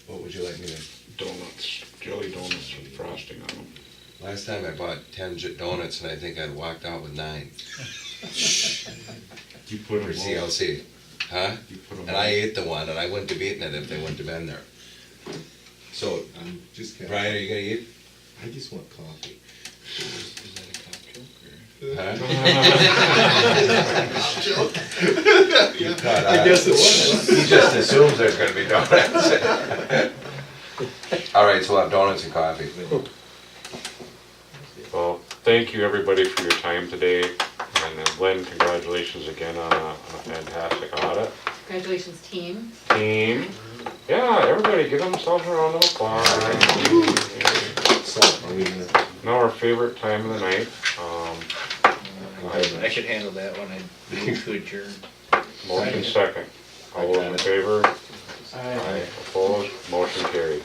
What would you like me to? Donuts, jelly donuts with frosting on them. Last time I bought 10 donuts and I think I'd walked out with 9. You put them for CLC. Huh? And I ate the one and I wouldn't have eaten it if they wouldn't have been there. So, Brian, are you gonna eat? I just want coffee. Is that a cop joke or? I guess it was. He just assumes there's gonna be donuts. All right, so we'll have donuts and coffee. Well, thank you everybody for your time today. And Lynn, congratulations again on a fantastic audit. Congratulations, team. Team. Yeah, everybody give themselves a round of applause. Now our favorite time of the night, I should handle that one, I move to adjourn. motion second. All those in favor? Aye. Opposed, motion carried.